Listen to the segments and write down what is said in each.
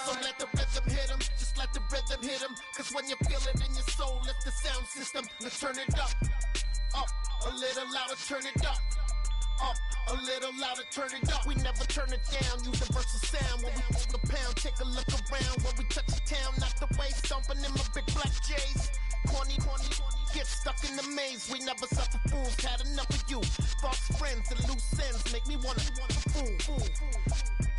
So let the rhythm hit him, just let the rhythm hit him. Cause when you feel it in your soul, lift the sound system. Let's turn it up, a little louder, turn it up. Up, a little louder, turn it up. We never turn it down, universal sound. When we pull the pound, take a look around. When we touch the town, not the way, stomping in my big black J's. Corny, get stuck in the maze. We never suffer fools, had enough of you. False friends and loose ends make me wanna fool.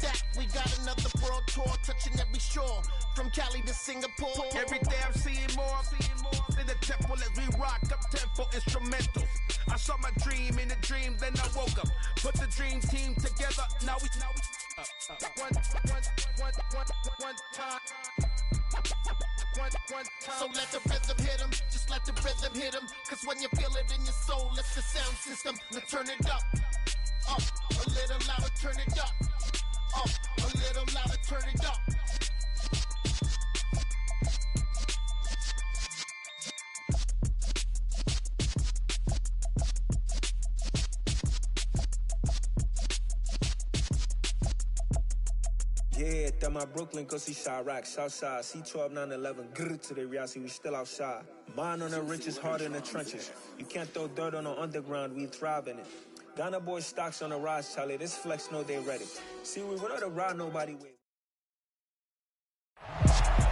That we got another world tour, touching every shore, from Cali to Singapore. Every day I'm seeing more in the temple as we rock up tempo instrumentals. I saw my dream in a dream, then I woke up. Put the dream team together, now we one time. So let the rhythm hit him, just let the rhythm hit him. Cause when you feel it in your soul, it's the sound system. Let's turn it up, a little louder, turn it up, a little louder, turn it up. Yeah, that my Brooklyn, go see Chirac, Southside, C12, 911, grrr to the reality, we still outside. Mine on the riches, hard in the trenches. You can't throw dirt on the underground, we thrive in it. Ghana boys stocks on the rise, Charlie, this flex know they ready. See, we without a ride, nobody with.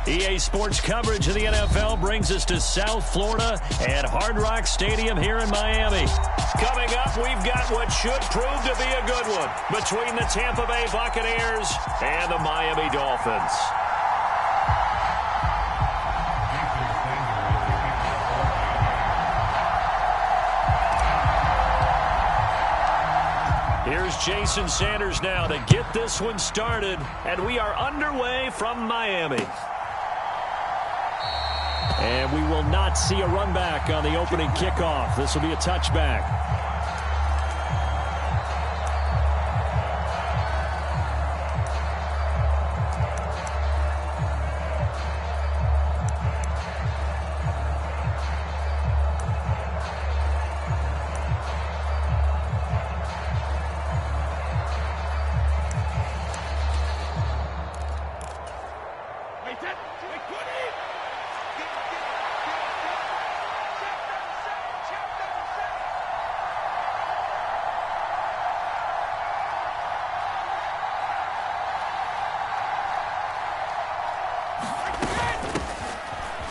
EA Sports coverage of the NFL brings us to South Florida and Hard Rock Stadium here in Miami. Coming up, we've got what should prove to be a good one between the Tampa Bay Buccaneers and the Miami Dolphins. Here's Jason Sanders now to get this one started, and we are underway from Miami. And we will not see a run back on the opening kickoff. This will be a touchback.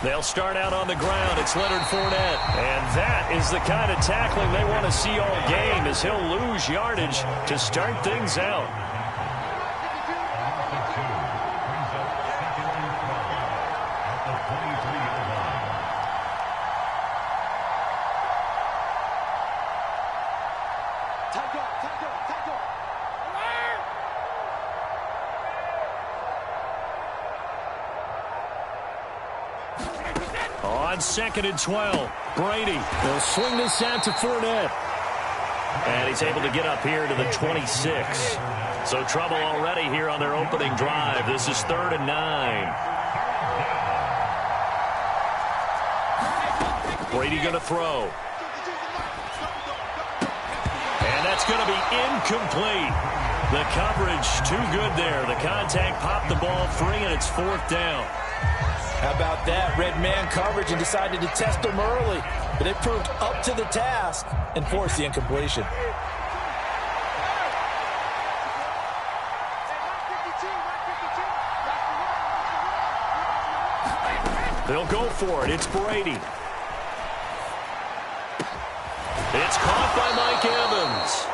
They'll start out on the ground. It's Leonard Fournette. And that is the kind of tackling they want to see all game, as he'll lose yardage to start things out. On 2nd and 12, Brady will swing this out to Fournette. And he's able to get up here to the 26. So trouble already here on their opening drive. This is 3rd and 9. Brady going to throw. And that's going to be incomplete. The coverage too good there. The contact popped the ball free, and it's 4th down. How about that? Red man coverage and decided to test them early. But it proved up to the task and forced the incompletion. They'll go for it. It's Brady. It's caught by Mike Evans.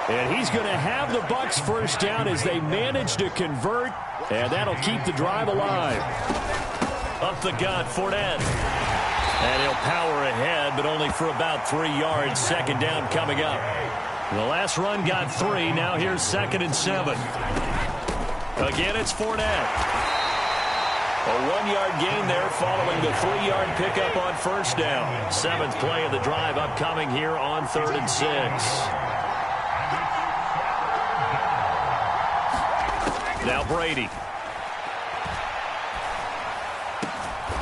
And he's going to have the Bucs first down as they manage to convert. And that'll keep the drive alive. Up the gut, Fournette. And he'll power ahead, but only for about 3 yards. 2nd down coming up. The last run got 3. Now here's 2nd and 7. Again, it's Fournette. A 1-yard gain there following the 3-yard pickup on 1st down. 7th play of the drive upcoming here on 3rd and 6. Now Brady.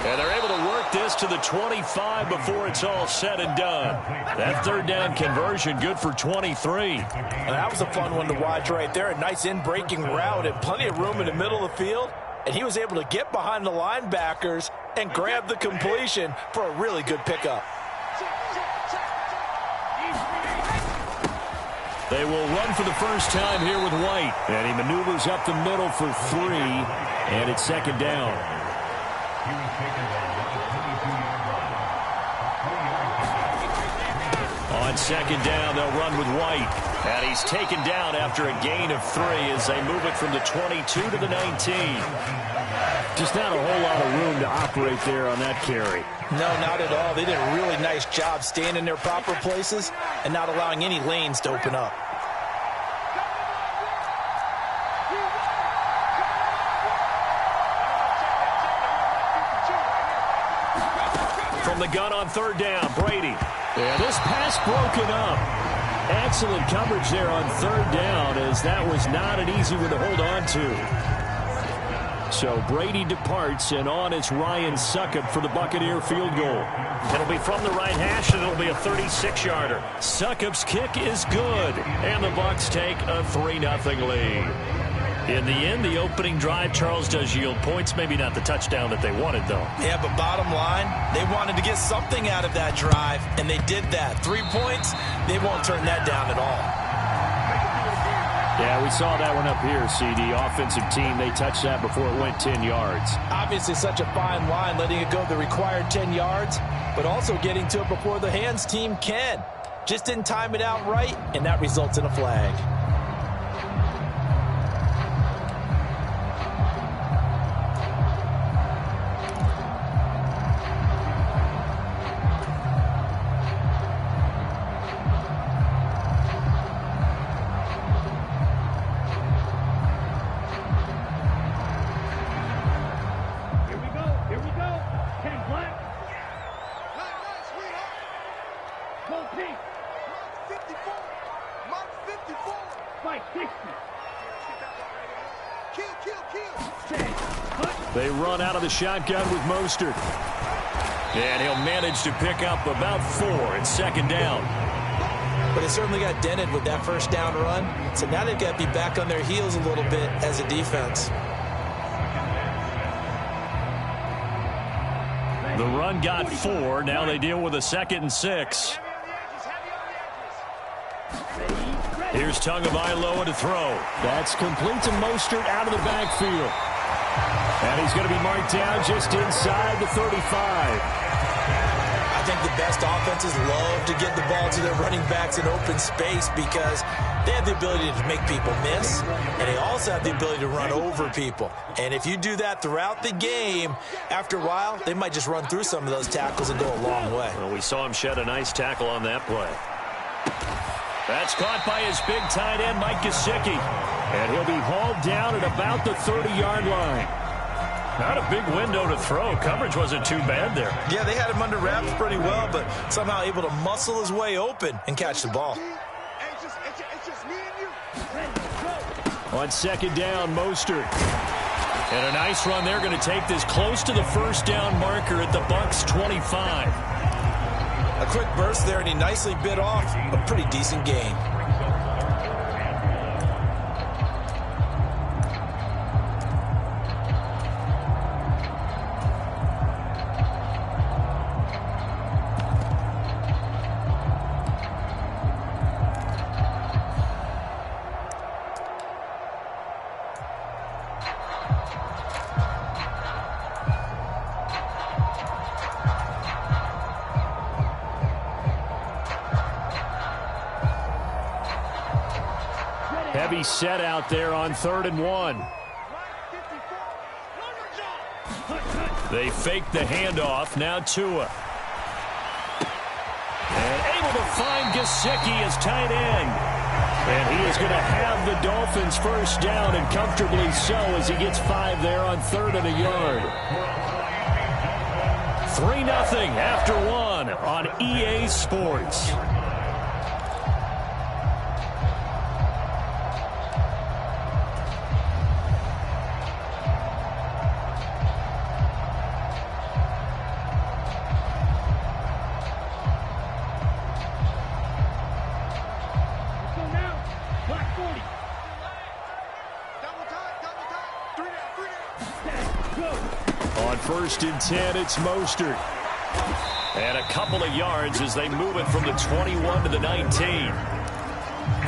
And they're able to work this to the 25 before it's all said and done. That 3rd down conversion good for 23. That was a fun one to watch right there. A nice in-breaking route and plenty of room in the middle of the field. and he was able to get behind the linebackers and grab the completion for a really good pickup. They will run for the first time here with White. And he maneuvers up the middle for 3, and it's second down. On second down, they'll run with White. And he's taken down after a gain of 3 as they move it from the 22 to the 19. Just not a whole lot of room to operate there on that carry. No, not at all. They did a really nice job staying in their proper places and not allowing any lanes to open up. From the gun on third down, Brady. And this pass broken up. Excellent coverage there on third down, as that was not an easy one to hold on to. So Brady departs, and on is Ryan Succop for the Buccaneer field goal. It'll be from the right hash, and it'll be a 36-yarder. Succop's kick is good, and the Bucs take a 3-0 lead. In the end, the opening drive, Charles, does yield points. Maybe not the touchdown that they wanted, though. Yeah, but bottom line, they wanted to get something out of that drive, and they did that. 3 points, they won't turn that down at all. Yeah, we saw that one up here, CD. Offensive team, they touched that before it went 10 yards. Obviously, such a fine line, letting it go the required 10 yards, but also getting to it before the hands team can. Just didn't time it out right, and that results in a flag. They run out of the shotgun with Mostert. And he'll manage to pick up about 4 in second down. But they certainly got dented with that first down run. So now they've got to be back on their heels a little bit as a defense. The run got 4. Now they deal with a 2nd and 6. Here's Tagovailoa to throw. That's complete to Mostert out of the backfield. And he's going to be marked down just inside the 35. I think the best offenses love to get the ball to their running backs in open space because they have the ability to make people miss, and they also have the ability to run over people. And if you do that throughout the game, after a while, they might just run through some of those tackles and go a long way. Well, we saw him shed a nice tackle on that play. That's caught by his big tight end, Mike Gesicki. And he'll be hauled down at about the 30-yard line. Not a big window to throw. Coverage wasn't too bad there. Yeah, they had him under wraps pretty well, but somehow able to muscle his way open and catch the ball. On second down, Mostert. And a nice run. They're going to take this close to the first down marker at the Bucs 25. A quick burst there, and he nicely bit off a pretty decent gain. Heavy set out there on 3rd and 1. They fake the handoff. Now Tua. And able to find Gesicki as tight end. And he is going to have the Dolphins first down, and comfortably so, as he gets 5 there on 3rd and a yard. 3-0 after 1 on EA Sports. On 1st and 10, it's Mostert. And a couple of yards as they move it from the 21 to the 19.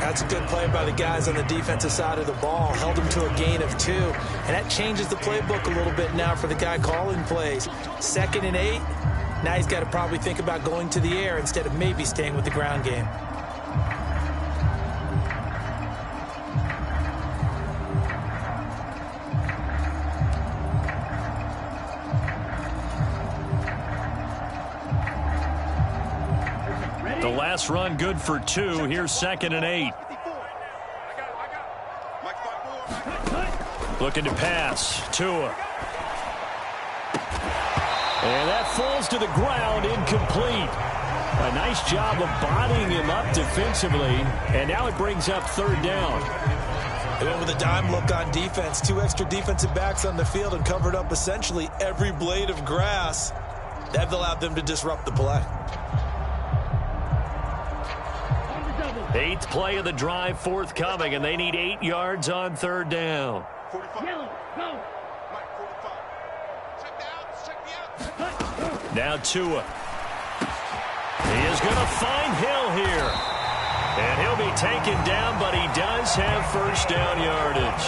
That's a good play by the guys on the defensive side of the ball. Held them to a gain of 2. And that changes the playbook a little bit now for the guy calling plays. 2nd and 8. Now he's got to probably think about going to the air instead of maybe staying with the ground game. The last run good for 2. Here's 2nd and 8. Looking to pass. Tua. And that falls to the ground, incomplete. A nice job of bodying him up defensively. And now it brings up 3rd down. They went with a dime look on defense. 2 extra defensive backs on the field and covered up essentially every blade of grass. That allowed them to disrupt the play. 8th play of the drive forthcoming, and they need 8 yards on 3rd down. 45. Yellow, go. Mike, 45. Check the outs, check the outs. Now Tua. He is going to find Hill here. And he'll be taken down, but he does have 1st down yardage.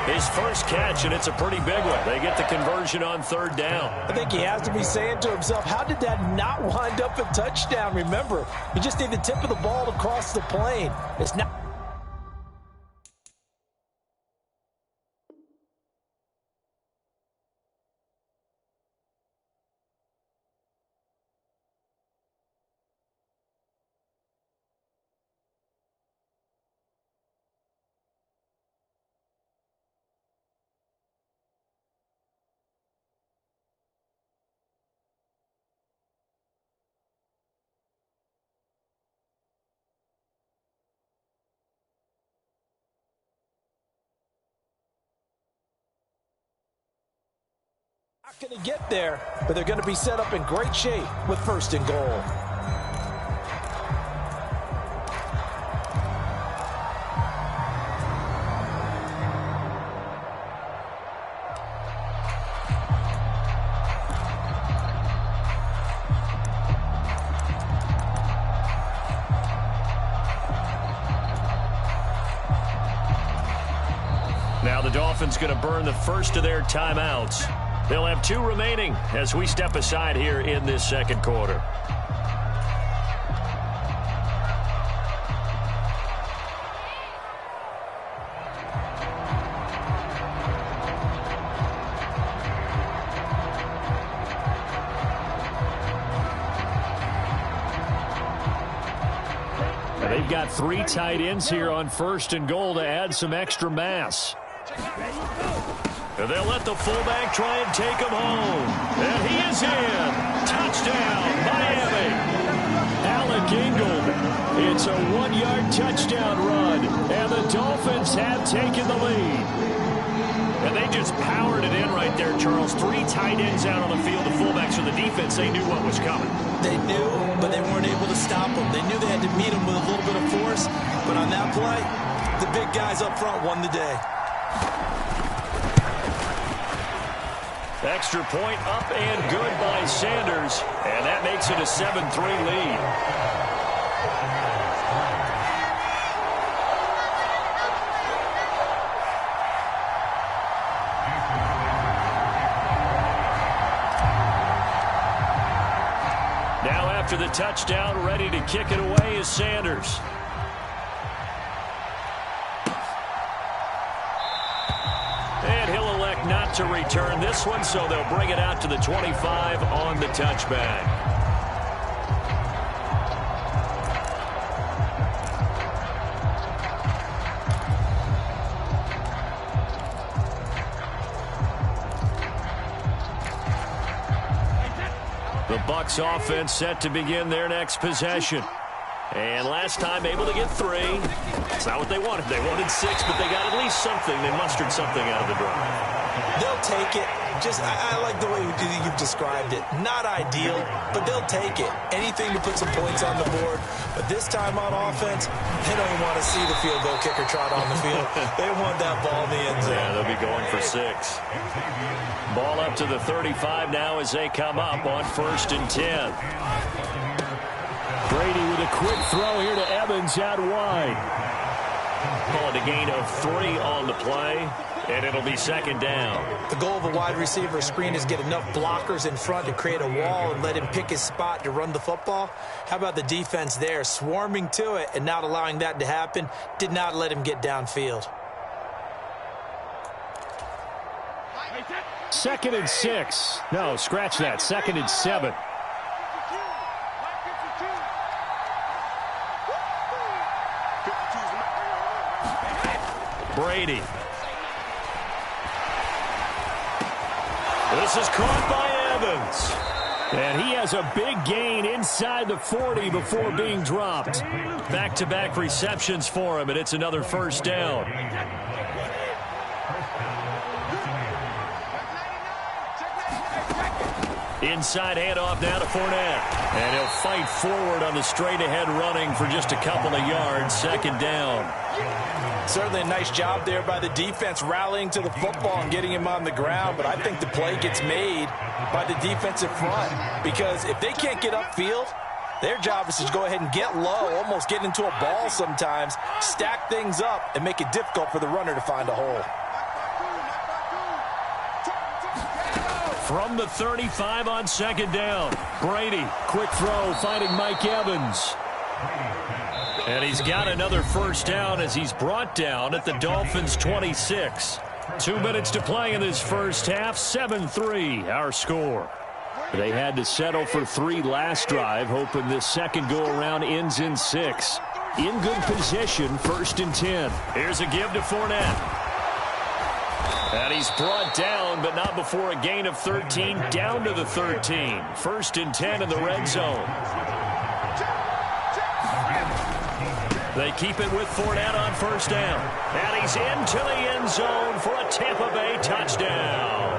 His first catch, and it's a pretty big one. They get the conversion on 3rd down. I think he has to be saying to himself, how did that not wind up a touchdown? Remember, you just need the tip of the ball to cross the plane. It's not. Not going to get there, but they're going to be set up in great shape with 1st and goal. Now the Dolphins going to burn the first of their timeouts. They'll have 2 remaining as we step aside here in this 2nd quarter. Now they've got 3 tight ends here on 1st and goal to add some extra mass. And they'll let the fullback try and take him home. And he is in. Touchdown, Miami. Alec Ingold. It's a 1-yard touchdown run. And the Dolphins have taken the lead. And they just powered it in right there, Charles. 3 tight ends out on the field. The fullbacks for the defense, they knew what was coming. They knew, but they weren't able to stop them. They knew they had to meet them with a little bit of force. But on that play, the big guys up front won the day. Extra point up and good by Sanders. And that makes it a 7-3 lead. Now after the touchdown, ready to kick it away is Sanders. And he'll elect not to return this one, so they'll bring it out to the 25 on the touchback. The Bucs offense set to begin their next possession. And last time able to get 3. It's not what they wanted. They wanted 6, but they got at least something. They mustered something out of the drive. They'll take it. I like the way you've described it. Not ideal, but they'll take it. Anything to put some points on the board. But this time on offense, they don't even want to see the field goal kicker trot on the field. They want that ball in the end zone. Yeah, they'll be going for 6. Ball up to the 35 now as they come up on 1st and 10. Brady with a quick throw here to Evans out wide. Call it a gain of 3 on the play, and it'll be 2nd down. The goal of a wide receiver screen is get enough blockers in front to create a wall and let him pick his spot to run the football. How about the defense there, swarming to it and not allowing that to happen? Did not let him get downfield. 2nd and 6. No, scratch that. 2nd and 7. Brady. This is caught by Evans. And he has a big gain inside the 40 before being dropped. Back-to-back receptions for him, and it's another 1st down. Inside handoff now to Fournette. And he'll fight forward on the straight-ahead running for just a couple of yards. 2nd down. Certainly a nice job there by the defense rallying to the football and getting him on the ground, but I think the play gets made by the defensive front because if they can't get upfield, their job is to go ahead and get low, almost get into a ball sometimes, stack things up, and make it difficult for the runner to find a hole. From the 35 on 2nd down, Brady, quick throw, finding Mike Evans. And he's got another 1st down as he's brought down at the Dolphins' 26. 2 minutes to play in this first half. 7-3, our score. They had to settle for 3 last drive, hoping this second go-around ends in 6. In good position, 1st and 10. Here's a give to Fournette. And he's brought down, but not before a gain of 13, down to the 13. 1st and 10 in the red zone. They keep it with Fournette on 1st down. And he's into the end zone for a Tampa Bay touchdown.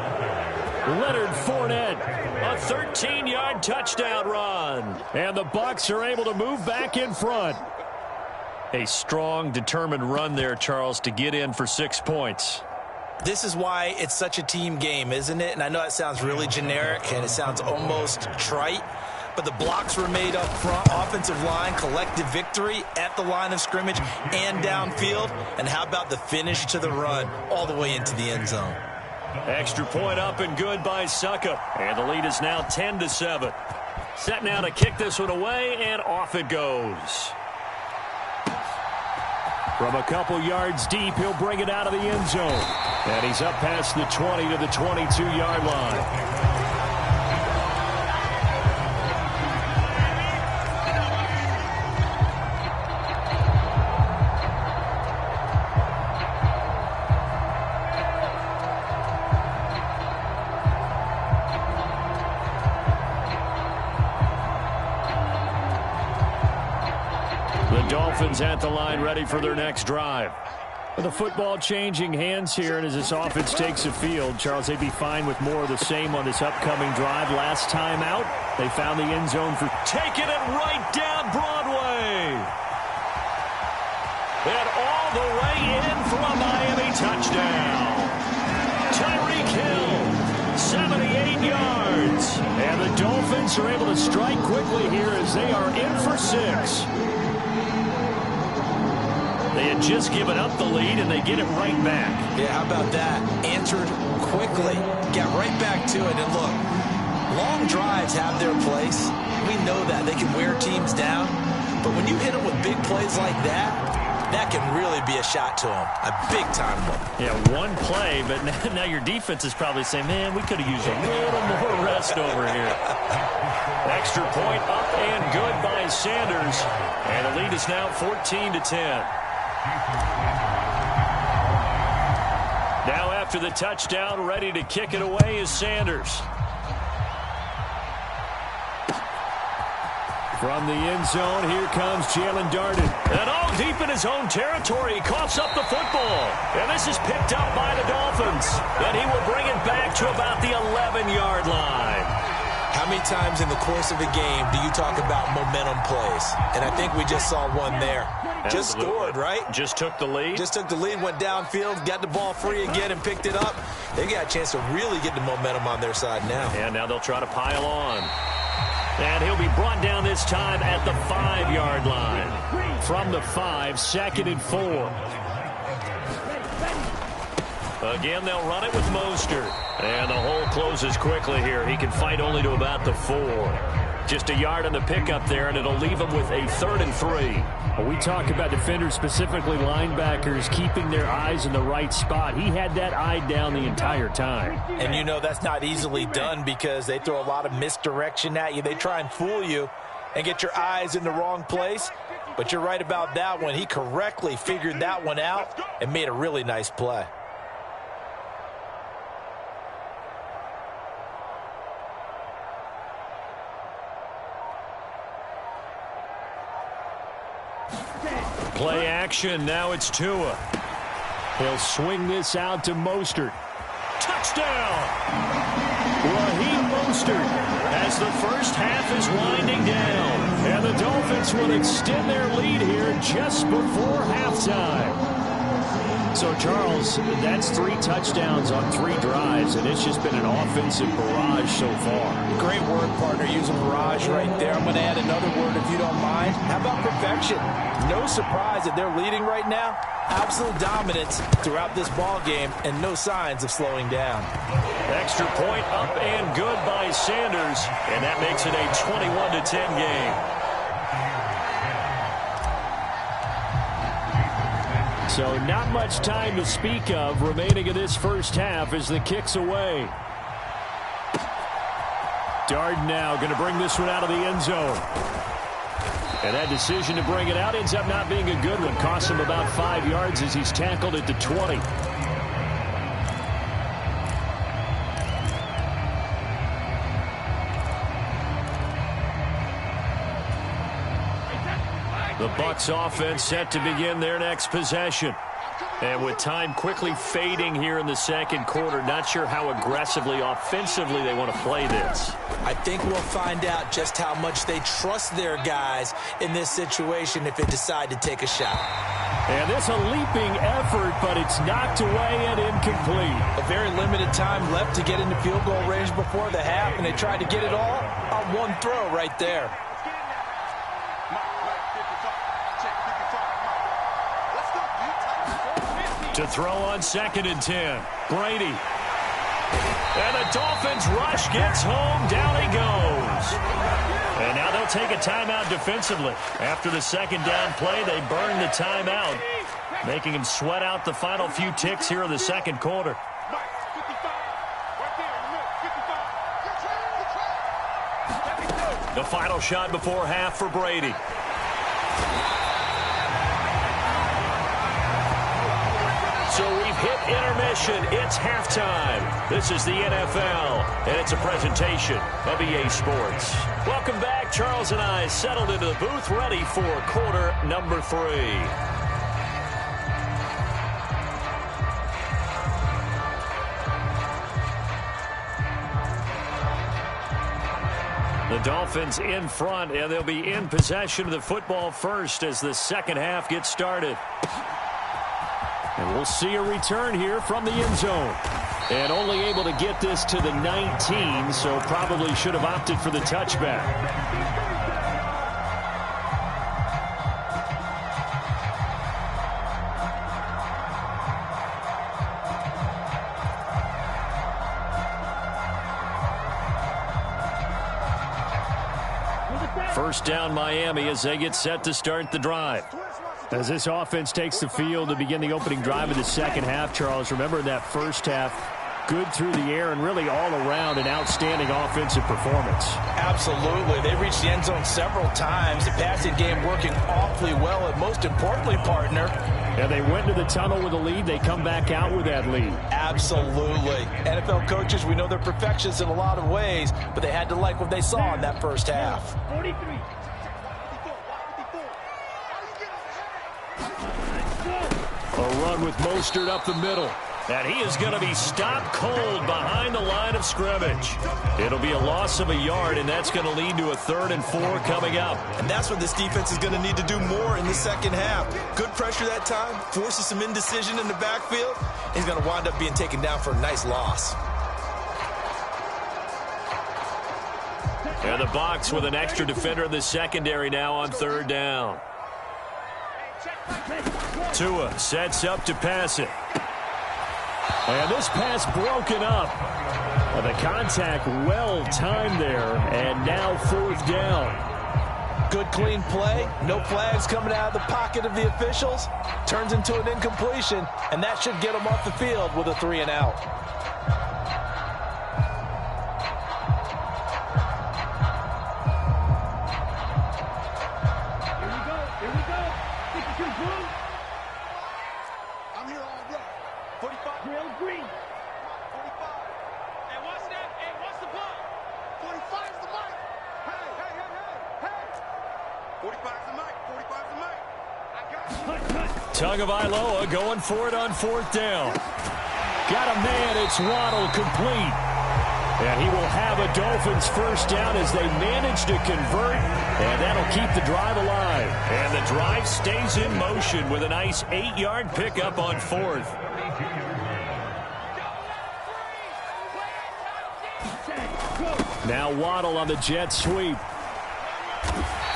Leonard Fournette, a 13-yard touchdown run. And the Bucs are able to move back in front. A strong, determined run there, Charles, to get in for 6 points. This is why it's such a team game, isn't it? And I know it sounds really generic and it sounds almost trite, but the blocks were made up front, offensive line, collective victory at the line of scrimmage and downfield. And how about the finish to the run all the way into the end zone? Extra point up and good by Suckup. And the lead is now 10-7. Set now to kick this one away, and off it goes. From a couple yards deep, he'll bring it out of the end zone. And he's up past the 20 to the 22-yard line. Dolphins at the line, ready for their next drive. The football changing hands here, and as this offense takes the field, Charles, they'd be fine with more of the same on this upcoming drive. Last time out, they found the end zone for taking it right down Broadway. And all the way in for a Miami touchdown. Tyreek Hill, 78 yards. And the Dolphins are able to strike quickly here as they are in for 6. They had just given up the lead, and they get it right back. Yeah, how about that? Answered quickly, got right back to it. And look, long drives have their place. We know that. They can wear teams down. But when you hit them with big plays like that, that can really be a shot to them. A big-time one. Yeah, one play, but now your defense is probably saying, man, we could have used a little more rest over here. Extra point up and good by Sanders. And the lead is now 14-10. Now after the touchdown, ready to kick it away is Sanders. From the end zone, here comes Jalen Darden. And all deep in his own territory, he coughs up the football. And this is picked up by the Dolphins. And he will bring it back to about the 7-yard line. How many times in the course of a game do you talk about momentum plays? And I think we just saw one there. Just scored, right? Just took the lead. Just took the lead, went downfield, got the ball free again and picked it up. They got a chance to really get the momentum on their side now. And now they'll try to pile on. And he'll be brought down this time at the 5-yard line. From the 5, 2nd and 4. Again, they'll run it with Mostert. And the hole closes quickly here. He can fight only to about the 4. Just a yard on the pickup there, and it'll leave him with a 3rd and 3. Well, we talk about defenders, specifically linebackers, keeping their eyes in the right spot. He had that eye down the entire time. And you know that's not easily done because they throw a lot of misdirection at you. They try and fool you and get your eyes in the wrong place. But you're right about that one. He correctly figured that one out and made a really nice play. Play action. Now it's Tua. He'll swing this out to Mostert. Touchdown! Raheem Mostert as the first half is winding down. And the Dolphins will extend their lead here just before halftime. So, Charles, that's 3 touchdowns on 3 drives, and it's just been an offensive barrage so far. Great word, partner. Use a barrage right there. I'm going to add another word if you don't mind. How about perfection? No surprise that they're leading right now. Absolute dominance throughout this ball game and no signs of slowing down. Extra point up and good by Sanders, and that makes it a 21-10 game. So not much time to speak of remaining in this first half as the kick's away. Darden now going to bring this one out of the end zone. And that decision to bring it out ends up not being a good one. Costs him about 5 yards as he's tackled at the 20. The Bucs offense set to begin their next possession. And with time quickly fading here in the second quarter, not sure how aggressively, offensively they want to play this. I think we'll find out just how much they trust their guys in this situation if they decide to take a shot. And this a leaping effort, but it's knocked away and incomplete. A very limited time left to get into field goal range before the half, and they tried to get it all on one throw right there. To throw on 2nd and 10. Brady. And the Dolphins rush gets home. Down he goes. And now they'll take a timeout defensively. After the second down play, they burn the timeout, making him sweat out the final few ticks here in the second quarter. The final shot before half for Brady. So we've hit intermission. It's halftime. This is the NFL, and it's a presentation of EA Sports. Welcome back. Charles and I settled into the booth, ready for quarter number 3. The Dolphins in front, and they'll be in possession of the football first as the second half gets started. And we'll see a return here from the end zone. And only able to get this to the 19, so probably should have opted for the touchback. First down Miami as they get set to start the drive. As this offense takes the field to begin the opening drive of the second half, Charles, remember in that first half, good through the air and really all around an outstanding offensive performance. Absolutely. They reached the end zone several times. The passing game working awfully well, and most importantly, partner. Yeah, they went to the tunnel with a lead. They come back out with that lead. Absolutely. NFL coaches, we know they're perfectionists in a lot of ways, but they had to like what they saw in that first half. 43. A run with Mostert up the middle. And he is going to be stopped cold behind the line of of scrimmage. It'll be a loss of a yard, and that's going to lead to a 3rd and 4 coming up. And that's what this defense is going to need to do more in the second half. Good pressure that time, forces some indecision in the backfield. He's going to wind up being taken down for a nice loss. And the Bucs with an extra defender in the secondary now on 3rd down. Tua sets up to pass it. And this pass broken up. The contact well timed there, and now 4th down. Good clean play. No flags coming out of the pocket of the officials. Turns into an incompletion, and that should get them off the field with a 3 and out. Tagovailoa going for it on 4th down. Got a man. It's Waddle complete. And he will have a Dolphins first down as they manage to convert. And that'll keep the drive alive. And the drive stays in motion with a nice 8-yard pickup on 4th. Now Waddle on the jet sweep.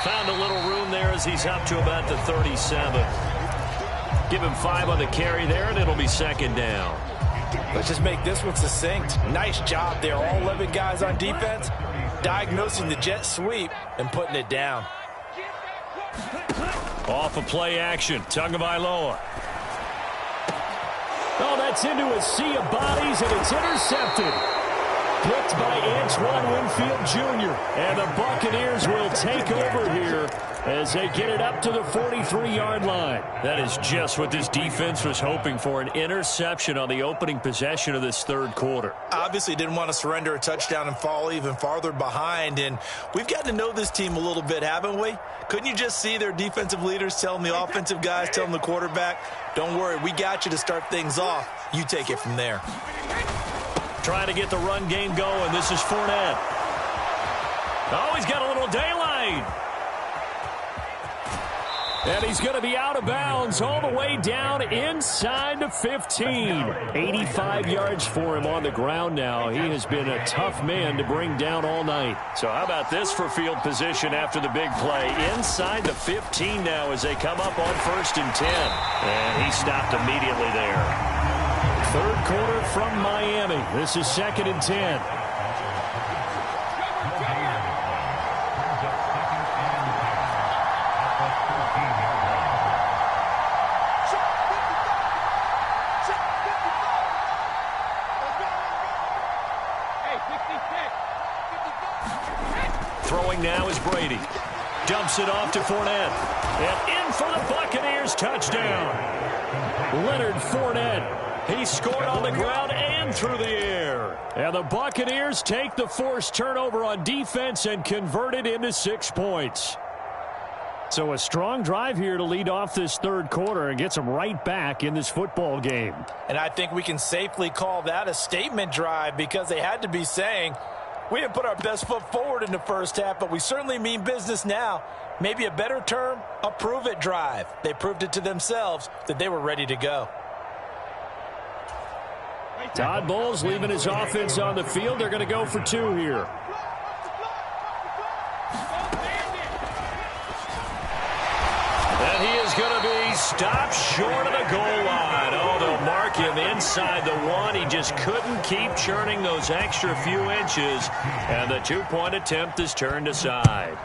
Found a little room there as he's up to about the 37. Give him 5 on the carry there, and it'll be 2nd down. Let's just make this one succinct. Nice job there. All 11 guys on defense diagnosing the jet sweep and putting it down. Off of play action. Tagovailoa. Oh, that's into a sea of bodies, and it's intercepted. Picked by Antoine Winfield Jr. And the Buccaneers will take over here as they get it up to the 43-yard line. That is just what this defense was hoping for, an interception on the opening possession of this 3rd quarter. Obviously didn't want to surrender a touchdown and fall even farther behind, and we've got to know this team a little bit, haven't we? Couldn't you just see their defensive leaders telling the offensive guys, telling the quarterback, don't worry, we got you to start things off. You take it from there. Trying to get the run game going. This is Fournette. Oh, he's got a little daylight. And he's going to be out of bounds all the way down inside the 15. 85 yards for him on the ground now. He has been a tough man to bring down all night. So how about this for field position after the big play? Inside the 15 now as they come up on 1st and 10. And he stopped immediately there. 3rd quarter from Miami. This is 2nd and 10. Throwing now is Brady. Dumps it off to Fournette. And in for the Buccaneers touchdown. Leonard Fournette. He scored on the ground and through the air. And the Buccaneers take the forced turnover on defense and convert it into 6 points. So a strong drive here to lead off this 3rd quarter and gets them right back in this football game. And I think we can safely call that a statement drive because they had to be saying, we didn't put our best foot forward in the first half, but we certainly mean business now. Maybe a better term, a prove-it drive. They proved it to themselves that they were ready to go. Todd Bowles leaving his offense on the field. They're going to go for 2 here. And he is going to be stopped short of the goal line. Oh, they'll mark him inside the 1. He just couldn't keep churning those extra few inches. And the 2-point attempt is turned aside.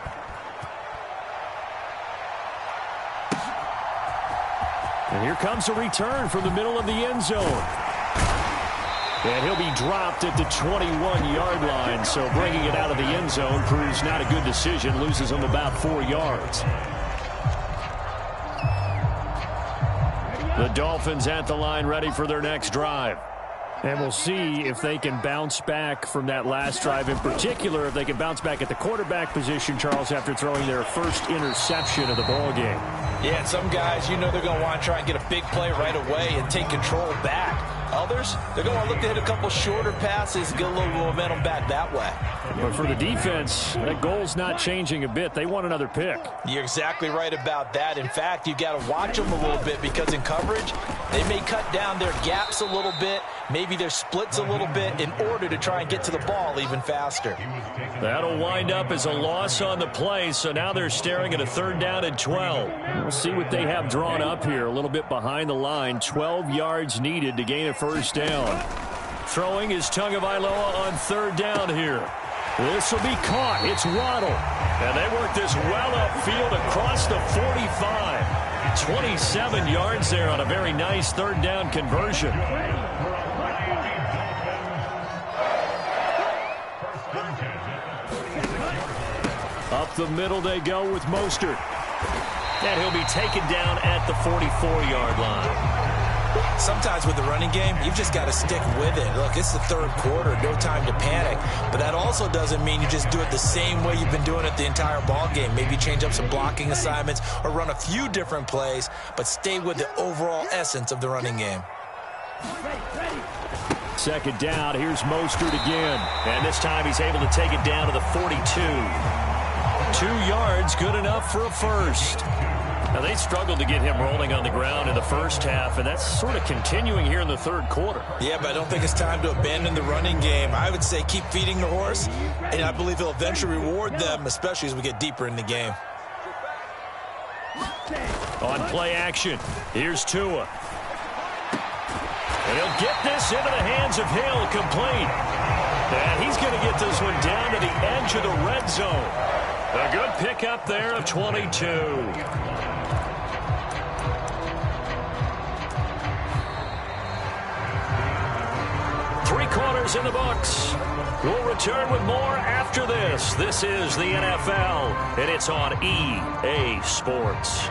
And here comes a return from the middle of the end zone. And he'll be dropped at the 21-yard line, so bringing it out of the end zone proves not a good decision, loses him about 4 yards. The Dolphins at the line ready for their next drive. And we'll see if they can bounce back from that last drive, in particular if they can bounce back at the quarterback position, Charles, after throwing their first interception of the ball game. Yeah, and some guys, you know they're going to want to try and get a big play right away and take control back. Others, they're going to look to hit a couple shorter passes, get a little momentum back that way. But for the defense, that goal's not changing a bit. They want another pick. You're exactly right about that. In fact, you got to watch them a little bit because in coverage, they may cut down their gaps a little bit, maybe their splits a little bit in order to try and get to the ball even faster. That'll wind up as a loss on the play, so now they're staring at a 3rd down and 12. We'll see what they have drawn up here, a little bit behind the line. 12 yards needed to gain a 1st down. Throwing is Tagovailoa on 3rd down here. This will be caught. It's Waddle. And they work this well upfield across the 45. 27 yards there on a very nice 3rd down conversion. Up the middle they go with Mostert. And he'll be taken down at the 44-yard line. Sometimes with the running game, you've just got to stick with it. Look, it's the 3rd quarter, no time to panic. But that also doesn't mean you just do it the same way you've been doing it the entire ball game. Maybe change up some blocking assignments or run a few different plays, but stay with the overall essence of the running game. 2nd down, here's Mostert again. And this time he's able to take it down to the 42. 2 yards, good enough for a 1st. Now, they struggled to get him rolling on the ground in the 1st half, and that's sort of continuing here in the 3rd quarter. Yeah, but I don't think it's time to abandon the running game. I would say keep feeding the horse, and I believe he'll eventually reward them, especially as we get deeper in the game. On play action, here's Tua. And he'll get this into the hands of Hill, complete. And he's going to get this one down to the edge of the red zone. A good pickup there of 22. 3 quarters in the books. We'll return with more after this. This is the NFL, and it's on EA Sports.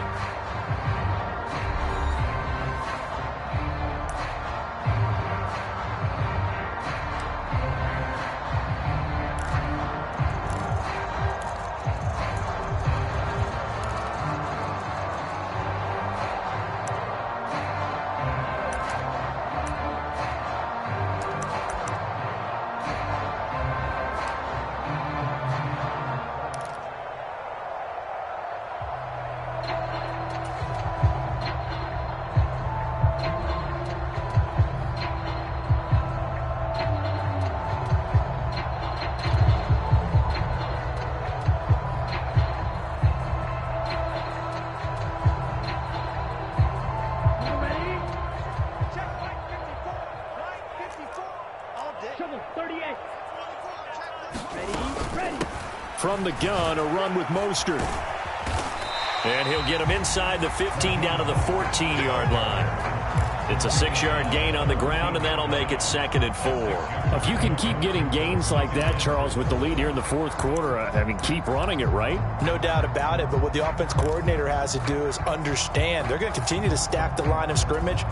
From the gun, a run with Mostert. And he'll get him inside the 15 down to the 14-yard line. It's a 6-yard gain on the ground, and that'll make it 2nd and 4. If you can keep getting gains like that, Charles, with the lead here in the 4th quarter, I mean, keep running it, right? No doubt about it, but what the offense coordinator has to do is understand they're going to continue to stack the line of scrimmage.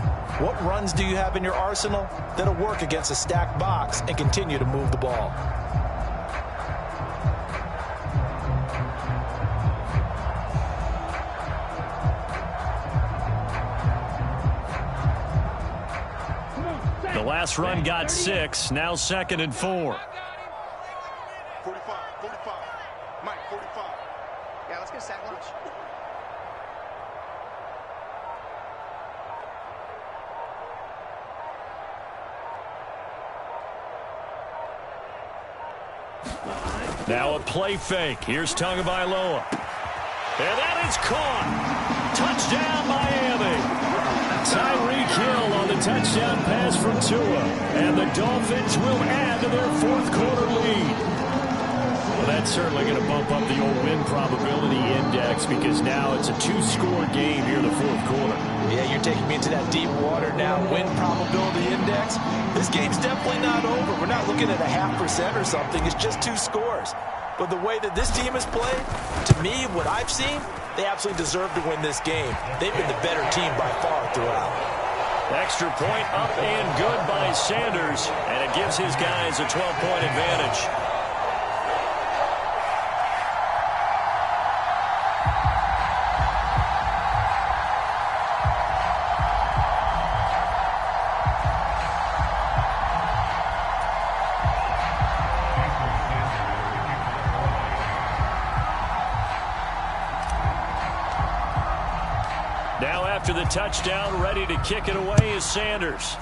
What runs do you have in your arsenal that'll work against a stacked box and continue to move the ball? The last run got 6, now 2nd and 4. 45, Mike, 45. Yeah, let's get a sack lunch. Now a play fake. Here's Tagovailoa. And that is caught. Touchdown, Miami. Tyreek Hill on the touchdown pass from Tua. And the Dolphins will add to their 4th quarter lead. Well, that's certainly going to bump up the old win probability index because now it's a 2-score game here in the 4th quarter. Yeah, you're taking me into that deep water now. Win probability index. This game's definitely not over. We're not looking at a 0.5% or something. It's just 2 scores. But the way that this team has played, to me, what I've seen, they absolutely deserve to win this game. They've been the better team by far throughout. Extra point up and good by Sanders, and it gives his guys a 12-point advantage. after the touchdown, ready to kick it away is Sanders.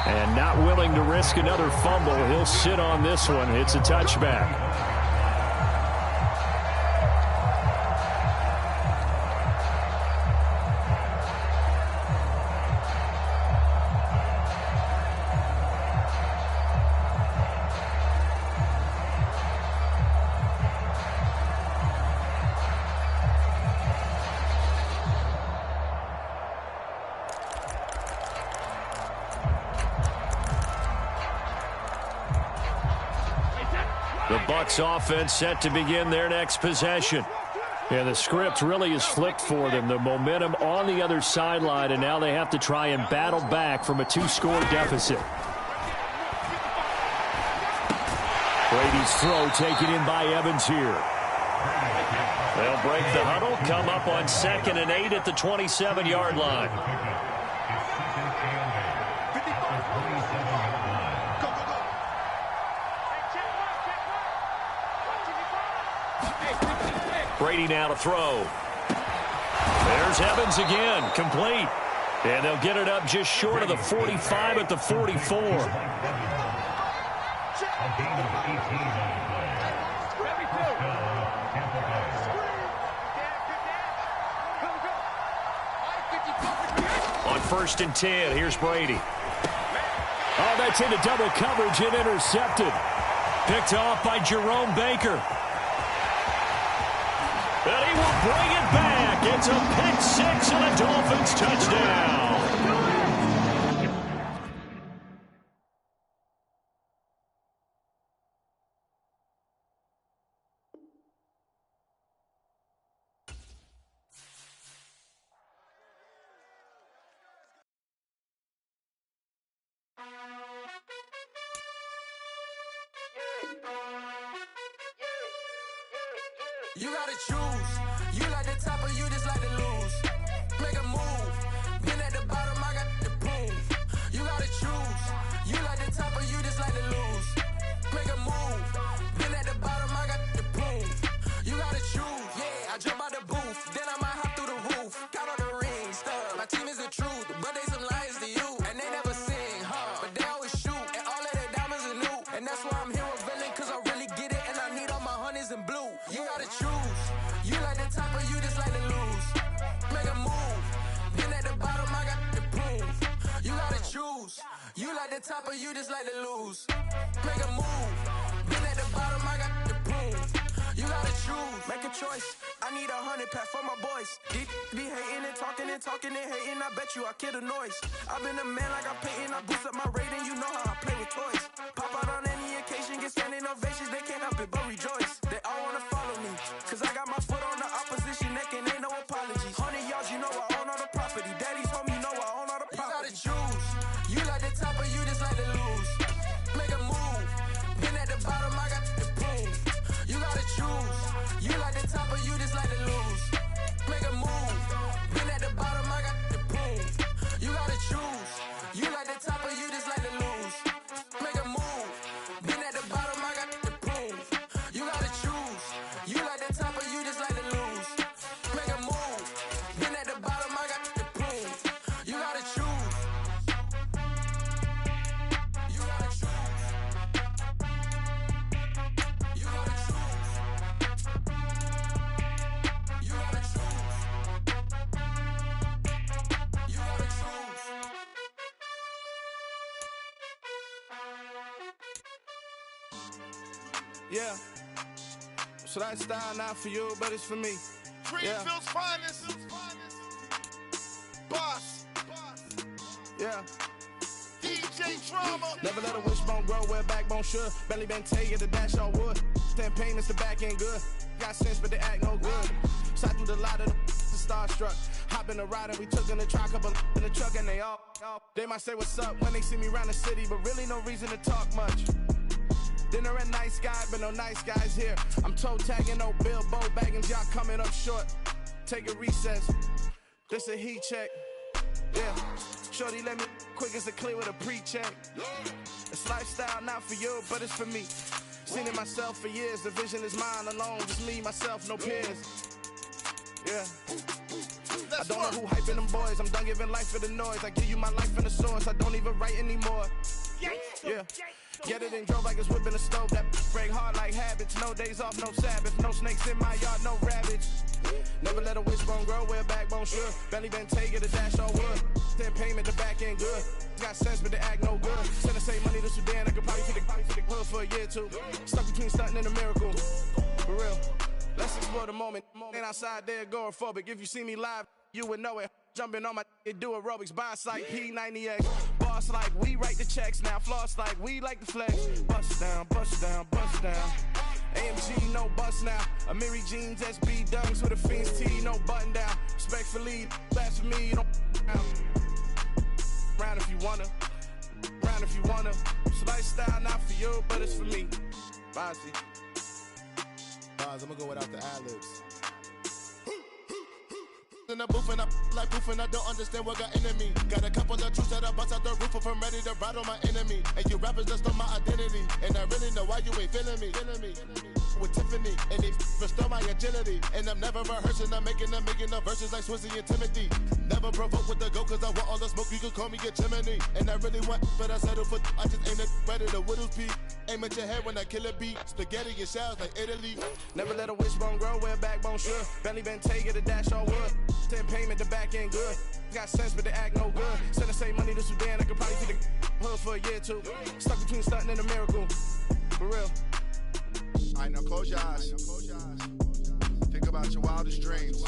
And not willing to risk another fumble. He'll sit on this one. It's a touchback. The Bucs offense set to begin their next possession. And the script really is flipped for them. The momentum on the other sideline, and now they have to try and battle back from a 2-score deficit. Brady's throw taken in by Evans here. They'll break the huddle, come up on 2nd and 8 at the 27-yard line. Brady now to throw. There's Evans again, complete. And they'll get it up just short of the 45 at the 44. On 1st and 10, here's Brady. Oh, that's into double coverage and intercepted. Picked off by Jerome Baker. And he will bring it back. It's a pick 6 and a Dolphins touchdown. You gotta choose. You like the top or you just like to lose. Make a move. Been at the bottom, I got the prove. You gotta choose. You like the top or you just like to lose. Make a move. Been at the bottom, I got the prove. You gotta choose. Yeah, I jump out the booth. Then I might hop through the roof. Count on the ring stuff. My team is the truth, but they some liars to you. And they never sing, but they always shoot. And all of their diamonds are new. And that's why I'm here with villain, cause I really get it. And I need all my honeys in blue. You gotta choose. You like the top or you just like to lose. Make a move. Been at the bottom, I got the prove. You gotta choose. You like the top or you just like to lose. Make a move. Been at the bottom, I got the prove. You gotta choose. Make a choice. I need 100 pack for my boys. Be hating and talking and hating. I bet you I kill the noise. I've been a man like I'm Peyton. I boost up my rating. You know how I play with toys. Pop out on any occasion, get standing ovations. They can't help it but rejoice. They all wanna follow me, cause I got my foot on the opposition neck and ain't no apologies. 100 yards, you know I own all the property. Daddy's home, you know I own all the property. You gotta choose. You like the top or you just like to lose. Make a move. Been at the bottom, I got the prove. You gotta choose. You like the top or you just like to lose. Make a move. Been at the bottom, I got the prove. You gotta choose. You like the top or you just like to lose. Make a move. Been at the bottom, I got the prove. You gotta choose. You like the top or you just like to lose. Make a move. Been at the bottom, I got the prove. You gotta choose. You gotta choose. You gotta choose. You gotta choose. You gotta choose. Yeah. So that style not for you, but it's for me. Greenville's finest. Boss. Yeah. DJ Drama. Never let a wishbone grow where backbone should. Belly band take the dash on wood. Stand payments, the back ain't good. Got sense, but they act no good. Side through the lot of the starstruck. Hop in the ride and we took in the truck, couple in the truck and they all. They might say what's up when they see me around the city, but really no reason to talk much. Dinner at nice guy, but no nice guys here. I'm toe tagging, no Bilbo baggins, y'all coming up short. Take a recess. This a heat check. Yeah. Shorty let me quick as a clear with a pre-check. It's lifestyle not for you, but it's for me. Seen it myself for years, the vision is mine alone, just me, myself, no peers. Yeah. I don't know who hyping them boys, I'm done giving life for the noise. I give you my life in the source, I don't even write anymore. Yeah. Get it and drove like it's whipping a stove. That break hard like habits. No days off, no Sabbath. No snakes in my yard, no rabbits. Never let a wishbone grow where a backbone should. Belly been take it, a dash on wood. Then payment, the back end good. Got sense, but the act no good. Send the same money to Sudan, I could probably feed the hood for a year or two. Stuck between stunting and a miracle. For real. Let's explore the moment. Ain't outside there agoraphobic. If you see me live, you would know it. Jumping on my do aerobics, boss like P90X. Boss like we write the checks now. Floss like we like the flex. Bust down, bust down, bust down. AMG, no bust now. Amiri jeans, SB dunks with a Fiends T, no button down. Respectfully, blasphemy, don't round if you wanna. Round if you wanna. It's lifestyle, not for you, but it's for me. Bossy. I'm gonna go without the ad-libs. In the booth and I like proof and I don't understand what got into me. Got a couple of truths that I bust out the roof if I'm ready to ride on my enemy. And you rappers just stole my identity, and I really know why you ain't feeling me. With Tiffany, and they restore my agility. And I'm never rehearsing, I'm making the verses like Swizzy and Timothy. Never provoke with the go, cause I want all the smoke, you can call me a chimney. And I really want, but I settle for, I just ain't ready to whittles pee. Aim at your head when I kill a beat. Spaghetti and shells like Italy. Never let a wishbone grow where a backbone should. Belly been take it, a dash on wood. Then payment, the back end good. Got sense, but the act no good. Send the same money to Sudan, I could probably feed the hood for a year or two. Stuck between stunting and a miracle. For real. All right, now close your eyes. Think about your wildest dreams.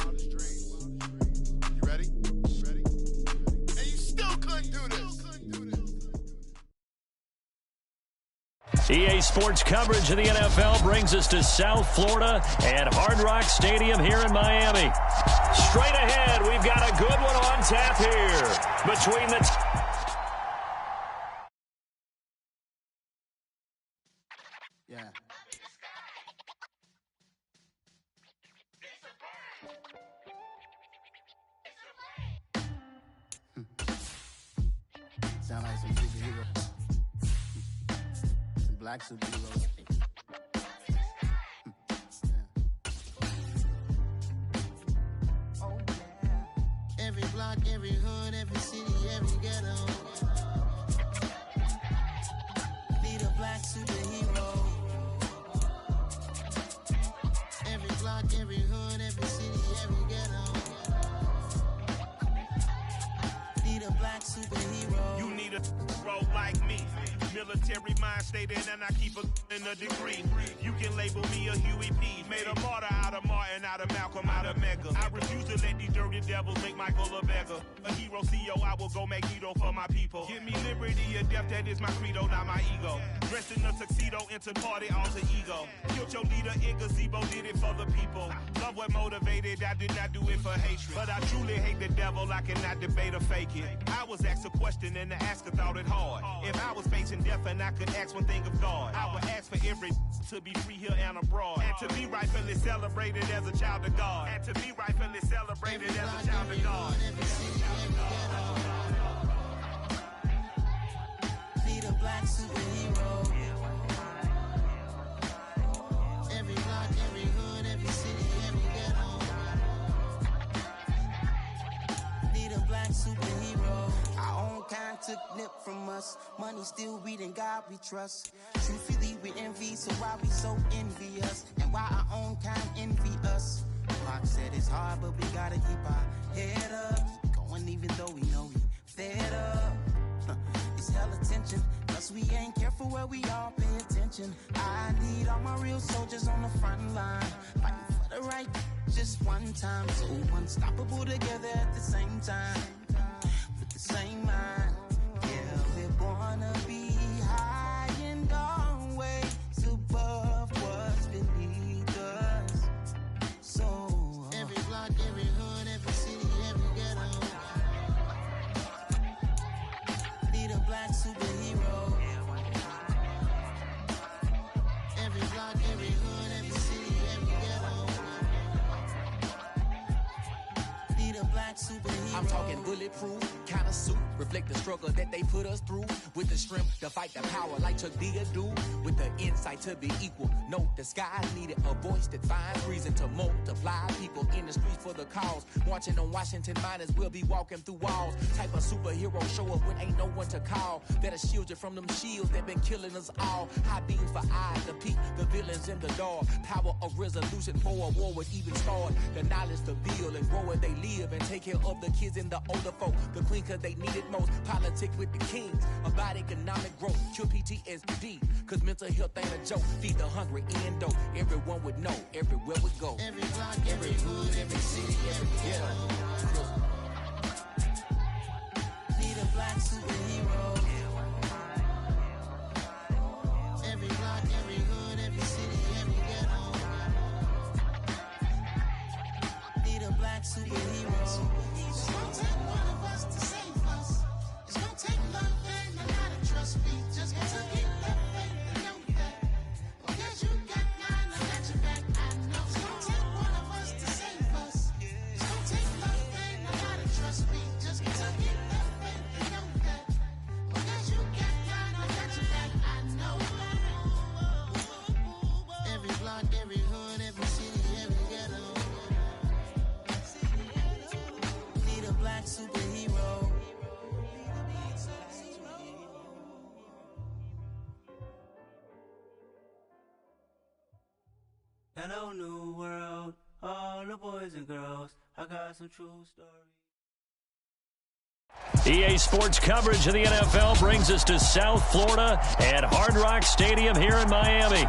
You ready? And you still couldn't do this. EA Sports coverage of the NFL brings us to South Florida and Hard Rock Stadium here in Miami. Straight ahead, we've got a good one on tap here between the... Yeah. Sound like some superhero. Some black superheroes. Oh, yeah. Every block, every hood, every city, every ghetto. Need a black superhero. Every block, every hood, every city, every ghetto. Need a black superhero. You need a role like me. Military mind stated, and I keep in a degree. You can label me a Huey P. Made a martyr out of Martin, out of Malcolm, out of Mega. I refuse to let these dirty devils make Michael a beggar. A hero CEO, I will go Magneto for my people. Give me liberty or death, that is my credo, not my ego. Dressed in a tuxedo, into party, alter ego. Killed your leader in gazebo, did it for the people. Love what motivated, I did not do it for hatred. But I truly hate the devil, I cannot debate or fake it. I was asked a question and the asker thought it hard. If I was facing death and I could ask one thing of God, I would ask for every to be free here and abroad, and to be rightfully celebrated as a child of God, and to be rightfully celebrated as a child of God. Need a black superhero. Every block, every hood, every city, every ghetto. Need a black superhero. Our own kind took nip from us. Money still reading God we trust. Truthfully we envy, so why we so envious? And why our own kind envy us? Pac said it's hard, but we gotta keep our head up. Going even though we know we fed up. It's hell attention, cause we ain't careful where we all pay attention. I need all my real soldiers on the front line, fighting for the right just one time. So unstoppable together at the same time, with the same mind. Yeah, we're gonna be high and always above what's beneath us. So every block, every hood, every city, every ghetto. Need a black superhero. Every block, every hood, every city, every ghetto. Need a black superhero. I'm talking bulletproof kind of suit. reflect the struggle that they put us through. With the strength to fight the power like Chuck D do. With the insight to be equal. Note the skies needed a voice that finds reason to multiply. People in the streets for the cause. Marching on Washington miners will be walking through walls. Type of superhero show up when ain't no one to call. That'll shield you from them shields that been killing us all. High beams for eyes to peek the villains in the dark. Power of resolution for a war would even start. The knowledge to build and grow where they live and take care of the kids and the older folk. The queen cause they need it most. Politics with the kings. About economic growth. Cure PTSD. Cause mental health ain't a joke. Feed the hungry and dope. Everyone would know. Everywhere we go. Every block, every hood, every city, every ghetto. Need a black superhero. Every block, every hood, every city, every ghetto. Need a black superhero. It's gonna take one of us to save us. It's gonna take love and a lot of trust. We just gotta keep that faith and know that. Because you got mine, I got your back. I know it's gonna take one of us to save us. It's gonna take love and a lot of trust. We just gotta keep that faith and know that. Because you got mine, I got your back. I know. Every block, every hood, every city, every ghetto. Need a black superhero. Hello, new world, all the boys and girls. I got some true stories. EA Sports coverage of the NFL brings us to South Florida at Hard Rock Stadium here in Miami.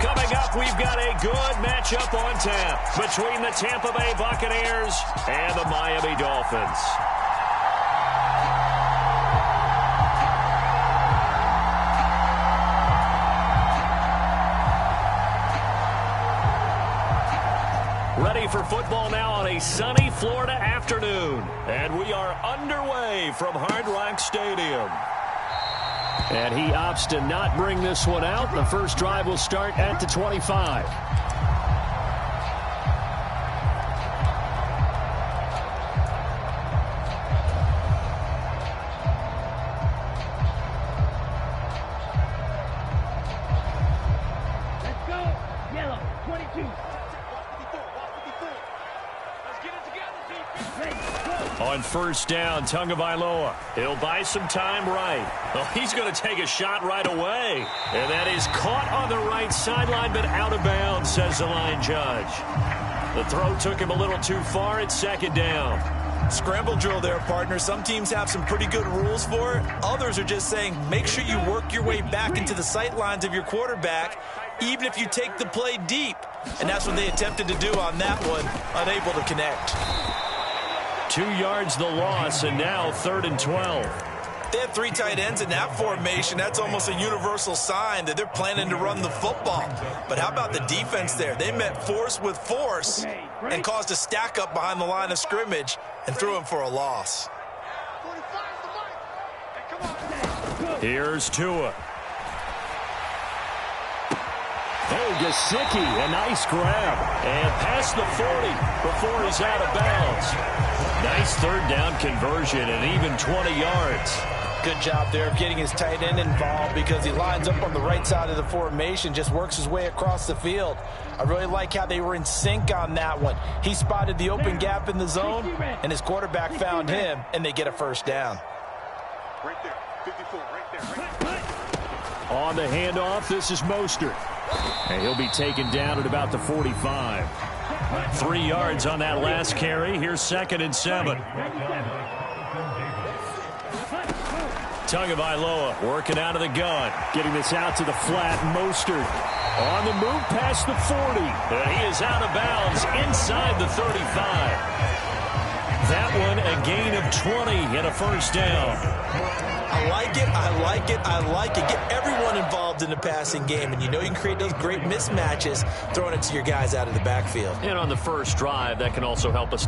Coming up, we've got a good matchup on tap between the Tampa Bay Buccaneers and the Miami Dolphins. Ready for football now on a sunny Florida afternoon. And we are underway from Hard Rock Stadium. And he opts to not bring this one out. The first drive will start at the 25. Let's go. Yellow, 22. On first down, Tagovailoa. He'll buy some time right. Well, he's going to take a shot right away. And that is caught on the right sideline, but out of bounds, says the line judge. The throw took him a little too far. It's second down. Scramble drill there, partner. Some teams have some pretty good rules for it. Others are just saying, make sure you work your way back into the sight lines of your quarterback, even if you take the play deep. And that's what they attempted to do on that one, unable to connect. 2 yards the loss, and now 3rd and 12. They have 3 tight ends in that formation. That's almost a universal sign that they're planning to run the football. But how about the defense there? They met force with force and caused a stack up behind the line of scrimmage and threw him for a loss. Here's Tua. Oh, Gesicki, a nice grab. And past the 40 before he's out of bounds. Nice third down conversion and even 20 yards. Good job there of getting his tight end involved because he lines up on the right side of the formation, just works his way across the field. I really like how they were in sync on that one. He spotted the open gap in the zone, and his quarterback found him, and they get a first down. Right there, 54, right there. On the handoff, this is Mostert. And he'll be taken down at about the 45. 3 yards on that last carry. Here's 2nd and 7. Tagovailoa working out of the gun. Getting this out to the flat. Mostert on the move past the 40. And he is out of bounds inside the 35. That one a gain of 20 and a first down. I like it, I like it, I like it. Get everyone involved in the passing game, and you know you can create those great mismatches throwing it to your guys out of the backfield. And on the first drive, that can also help us.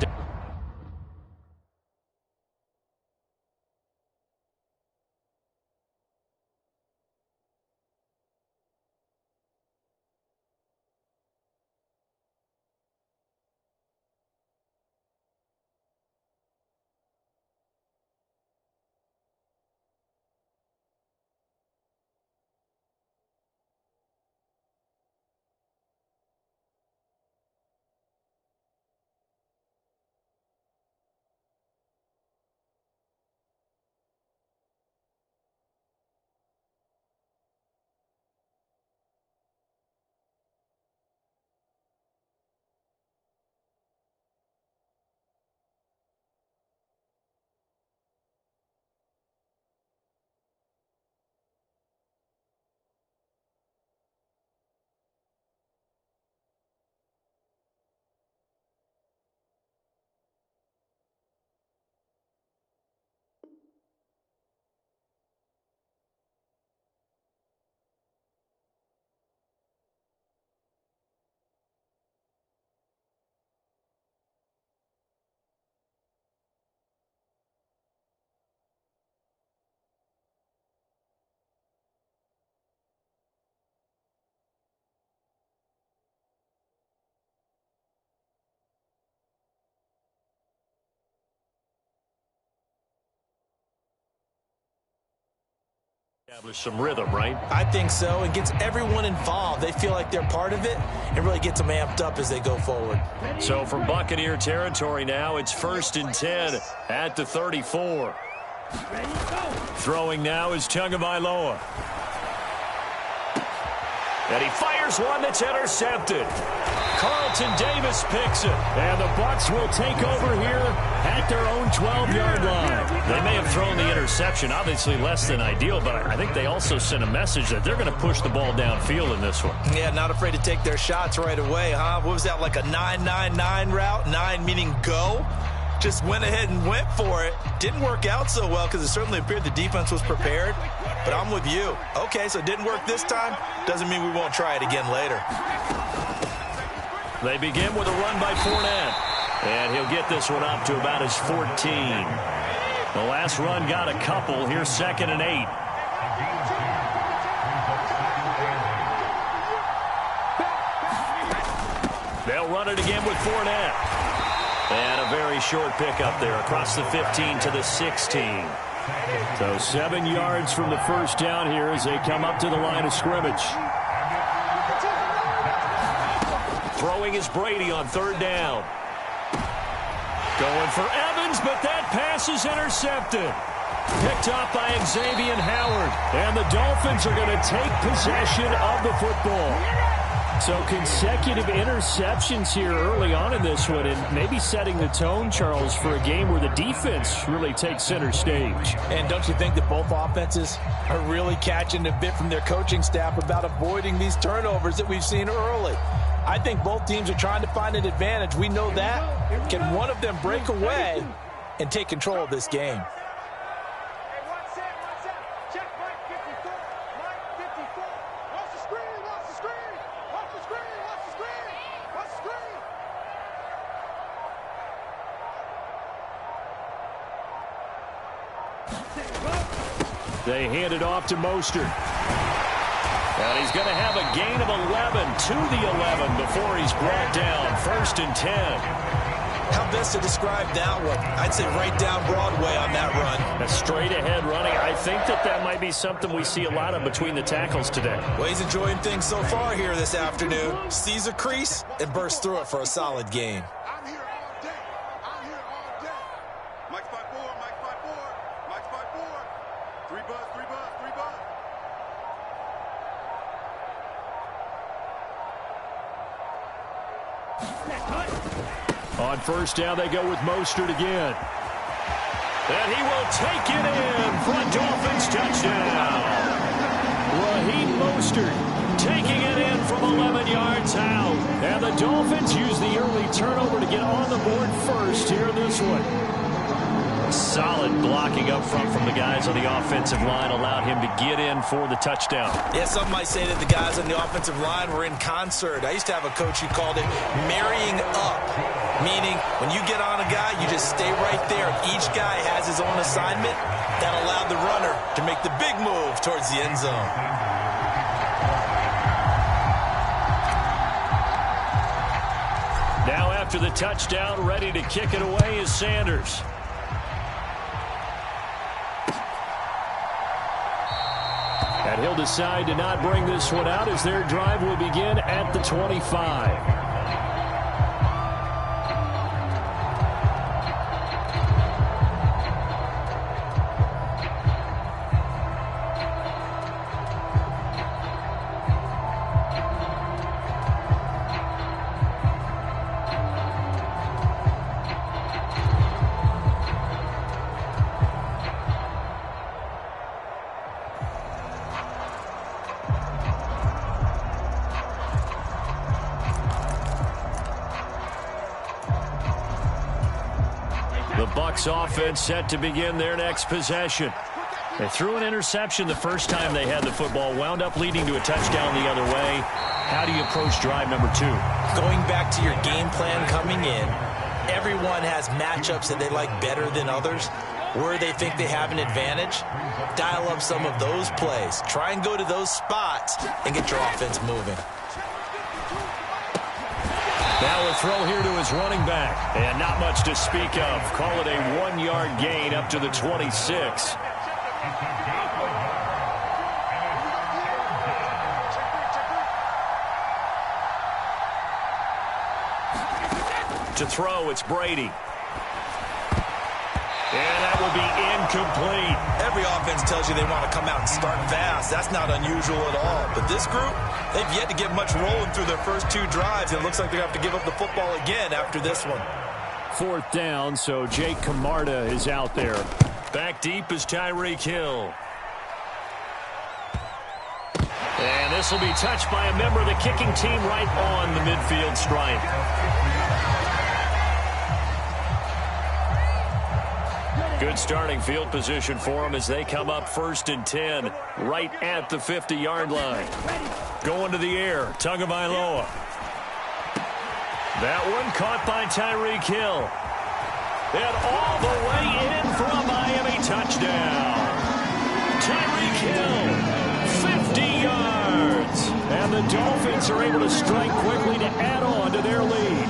Establish some rhythm, right? I think so. It gets everyone involved. They feel like they're part of it. It really gets them amped up as they go forward. So from Buccaneer territory now, it's 1st and 10 at the 34. Throwing now is Tagovailoa. And he fires one that's intercepted. Carlton Davis picks it. And the Bucs will take over here at their own 12-yard line. They may have thrown the interception, obviously less than ideal, but I think they also sent a message that they're going to push the ball downfield in this one. Yeah, not afraid to take their shots right away, huh? What was that, like a 9-9-9 route? 9 meaning go? Just went ahead and went for it. Didn't work out so well because it certainly appeared the defense was prepared. But I'm with you. Okay, so it didn't work this time. Doesn't mean we won't try it again later. They begin with a run by Fournette. And he'll get this one up to about his 14. The last run got a couple. Here's 2nd and 8. They'll run it again with Fournette. And a very short pickup there across the 15 to the 16. So 7 yards from the first down here as they come up to the line of scrimmage. Throwing is Brady on 3rd down. Going for Evans, but that pass is intercepted. Picked up by Xavier Howard. And the Dolphins are going to take possession of the football. So consecutive interceptions here early on in this one, and maybe setting the tone, Charles, for a game where the defense really takes center stage. And don't you think that both offenses are really catching a bit from their coaching staff about avoiding these turnovers that we've seen early? I think both teams are trying to find an advantage. We know that. Can one of them break away and take control of this game? They hand it off to Mostert. And he's going to have a gain of 11 to the 11 before he's brought down. 1st and 10. How best to describe that one? I'd say right down Broadway on that run. A straight ahead running. I think that might be something we see a lot of between the tackles today. Well, he's enjoying things so far here this afternoon. Sees a crease and bursts through it for a solid gain. On 1st down, they go with Mostert again. And he will take it in for a Dolphins touchdown. Raheem Mostert taking it in from 11 yards out. And the Dolphins use the early turnover to get on the board first here in this one. Solid blocking up front from the guys on the offensive line allowed him to get in for the touchdown. Yeah, some might say that the guys on the offensive line were in concert. I used to have a coach who called it marrying up, meaning when you get on a guy, you just stay right there. Each guy has his own assignment that allowed the runner to make the big move towards the end zone. Now after the touchdown, ready to kick it away is Sanders. And he'll decide to not bring this one out as their drive will begin at the 25. Offense set to begin their next possession. They threw an interception the first time they had the football, wound up leading to a touchdown the other way. How do you approach drive number 2? Going back to your game plan coming in, everyone has matchups that they like better than others, where they think they have an advantage. Dial up some of those plays. Try and go to those spots and get your offense moving. Now a throw here to his running back. And not much to speak of. Call it a 1-yard gain up to the 26. To throw, it's Brady. And that will be incomplete. Every offense tells you they want to come out and start fast. That's not unusual at all. But this group, they've yet to get much rolling through their first 2 drives. It looks like they're going to have to give up the football again after this one. 4th down, so Jake Camarda is out there. Back deep is Tyreek Hill. And this will be touched by a member of the kicking team right on the midfield stripe. Good starting field position for them as they come up 1st and 10, right at the 50-yard line. Going to the air, Tagovailoa. That one caught by Tyreek Hill. And all the way in for a Miami touchdown. Tyreek Hill, 50 yards. And the Dolphins are able to strike quickly to add on to their lead.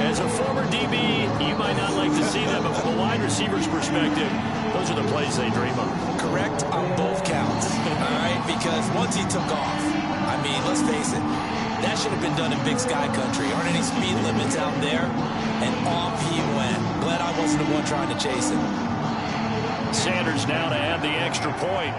As a former DB, you might not like to see them, but from a wide receiver's perspective, those are the plays they dream of. Correct on both counts, all right? Because once he took off, I mean, let's face it, that should have been done in Big Sky Country. Aren't any speed limits out there? And off he went. Glad I wasn't the one trying to chase him. Sanders now to add the extra point.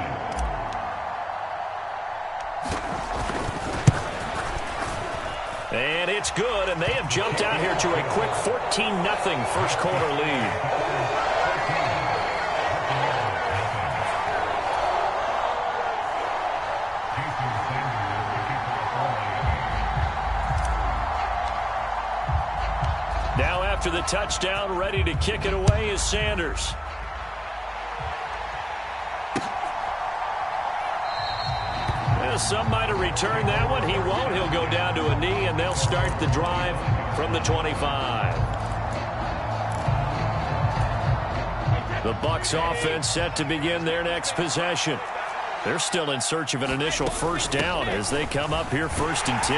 And it's good, and they have jumped out here to a quick 14-0 first quarter lead. Now after the touchdown, ready to kick it away is Sanders. Some might have returned that one. He won't. He'll go down to a knee, and they'll start the drive from the 25. The Bucs offense set to begin their next possession. They're still in search of an initial first down as they come up here 1st and 10.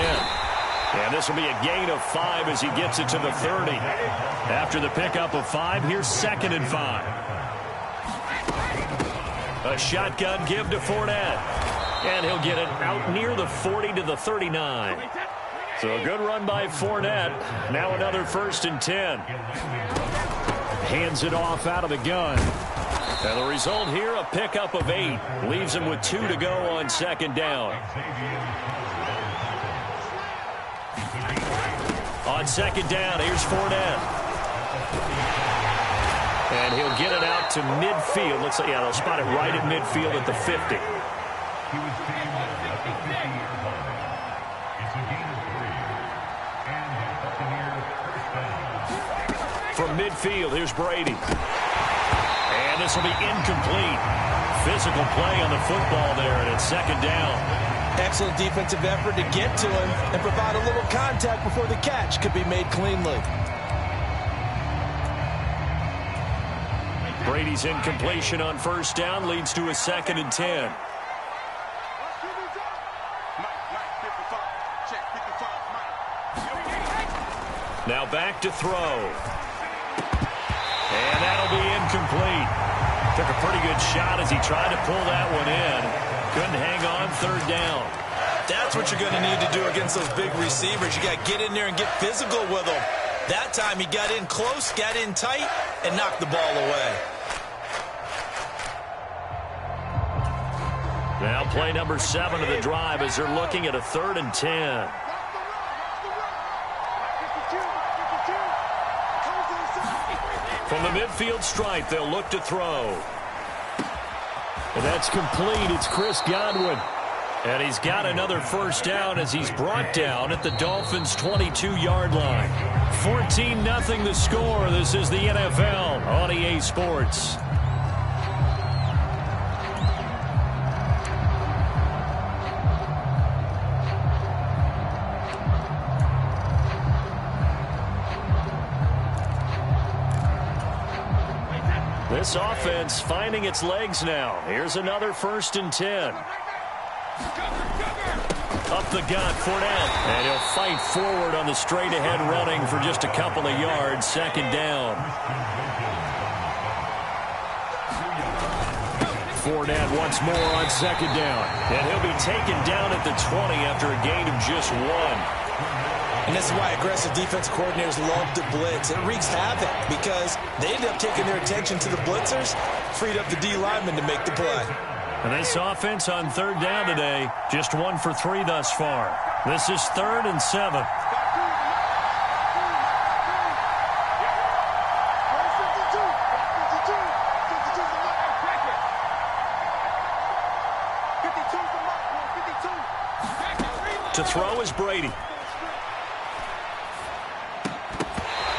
And this will be a gain of 5 as he gets it to the 30. After the pickup of 5, here's 2nd and 5. A shotgun give to Fournette. And he'll get it out near the 40 to the 39. So a good run by Fournette. Now another 1st and 10. Hands it off out of the gun. And the result here, a pickup of 8. Leaves him with 2 to go on 2nd down. On 2nd down, here's Fournette. And he'll get it out to midfield. Looks like, yeah, they'll spot it right at midfield at the 50. He was standing at the 50-yard line. It's a gain of 3. And up the near first down. From midfield, here's Brady. And this will be incomplete. Physical play on the football there, and it's 2nd down. Excellent defensive effort to get to him and provide a little contact before the catch could be made cleanly. Brady's incompletion on 1st down leads to a 2nd and 10. Now back to throw. And that'll be incomplete. Took a pretty good shot as he tried to pull that one in. Couldn't hang on 3rd down. That's what you're going to need to do against those big receivers. You got to get in there and get physical with them. That time he got in close, got in tight, and knocked the ball away. Now play number 7 of the drive as they're looking at a 3rd and 10. From the midfield stripe, they'll look to throw. And that's complete. It's Chris Godwin. And he's got another 1st down as he's brought down at the Dolphins' 22-yard line. 14-0 the score. This is the NFL on EA Sports. This offense finding its legs now. Here's another 1st and 10. Up the gut, Fournette. And he'll fight forward on the straight-ahead running for just a couple of yards. 2nd down. Fournette once more on 2nd down. And he'll be taken down at the 20 after a gain of just 1. And this is why aggressive defense coordinators love to blitz. It wreaks havoc because they end up taking their attention to the blitzers, freed up the D lineman to make the play. And this offense on third down today, just 1 for 3 thus far. This is 3rd and 7. To throw is Brady.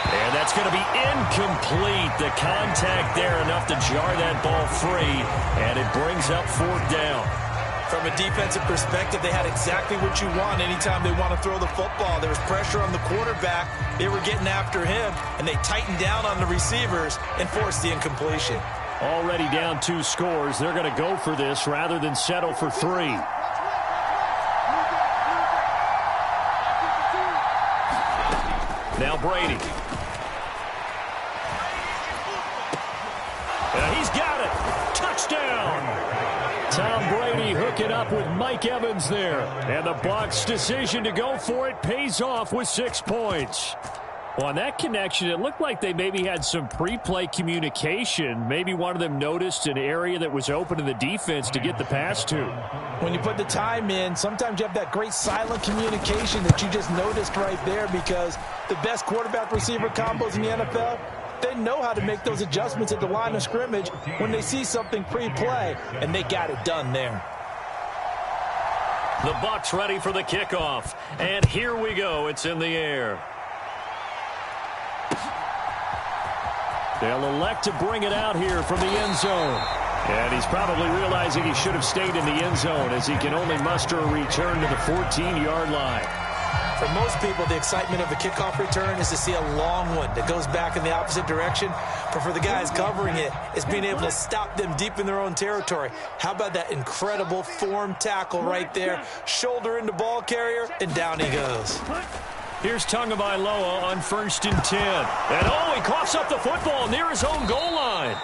And that's going to be incomplete. The contact there enough to jar that ball free, and it brings up 4th down. From a defensive perspective, they had exactly what you want anytime they want to throw the football. There was pressure on the quarterback. They were getting after him, and they tightened down on the receivers and forced the incompletion. Already down 2 scores. They're going to go for this rather than settle for 3. Now Brady. And he's got it. Touchdown. Tom Brady hooking up with Mike Evans there. And the Bucs' decision to go for it pays off with 6 points. Well, on that connection, it looked like they maybe had some pre-play communication. Maybe one of them noticed an area that was open in the defense to get the pass to. When you put the time in, sometimes you have that great silent communication that you just noticed right there, because the best quarterback-receiver combos in the NFL, they know how to make those adjustments at the line of scrimmage when they see something pre-play, and they got it done there. The Bucs ready for the kickoff, and here we go. It's in the air. They'll elect to bring it out here from the end zone. And he's probably realizing he should have stayed in the end zone, as he can only muster a return to the 14-yard line. For most people, the excitement of a kickoff return is to see a long one that goes back in the opposite direction. But for the guys covering it, it's being able to stop them deep in their own territory. How about that incredible form tackle right there? Shoulder into ball carrier, and down he goes. Here's Tagovailoa on 1st and 10. And he coughs up the football near his own goal line.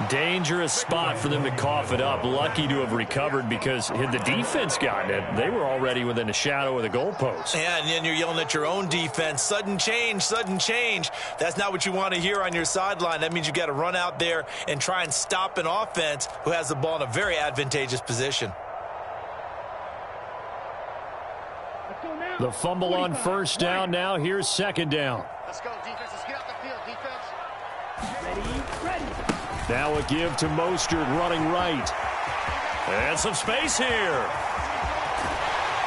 Dangerous spot for them to cough it up. Lucky to have recovered, because had the defense gotten it, they were already within a shadow of the goalpost. Yeah, and then you're yelling at your own defense. Sudden change, sudden change. That's not what you want to hear on your sideline. That means you got to run out there and try and stop an offense who has the ball in a very advantageous position. The fumble on 1st down. Now here's 2nd down. Let's go, defense. Let's get out the field, defense. Ready. Now a give to Mostert running right. And some space here.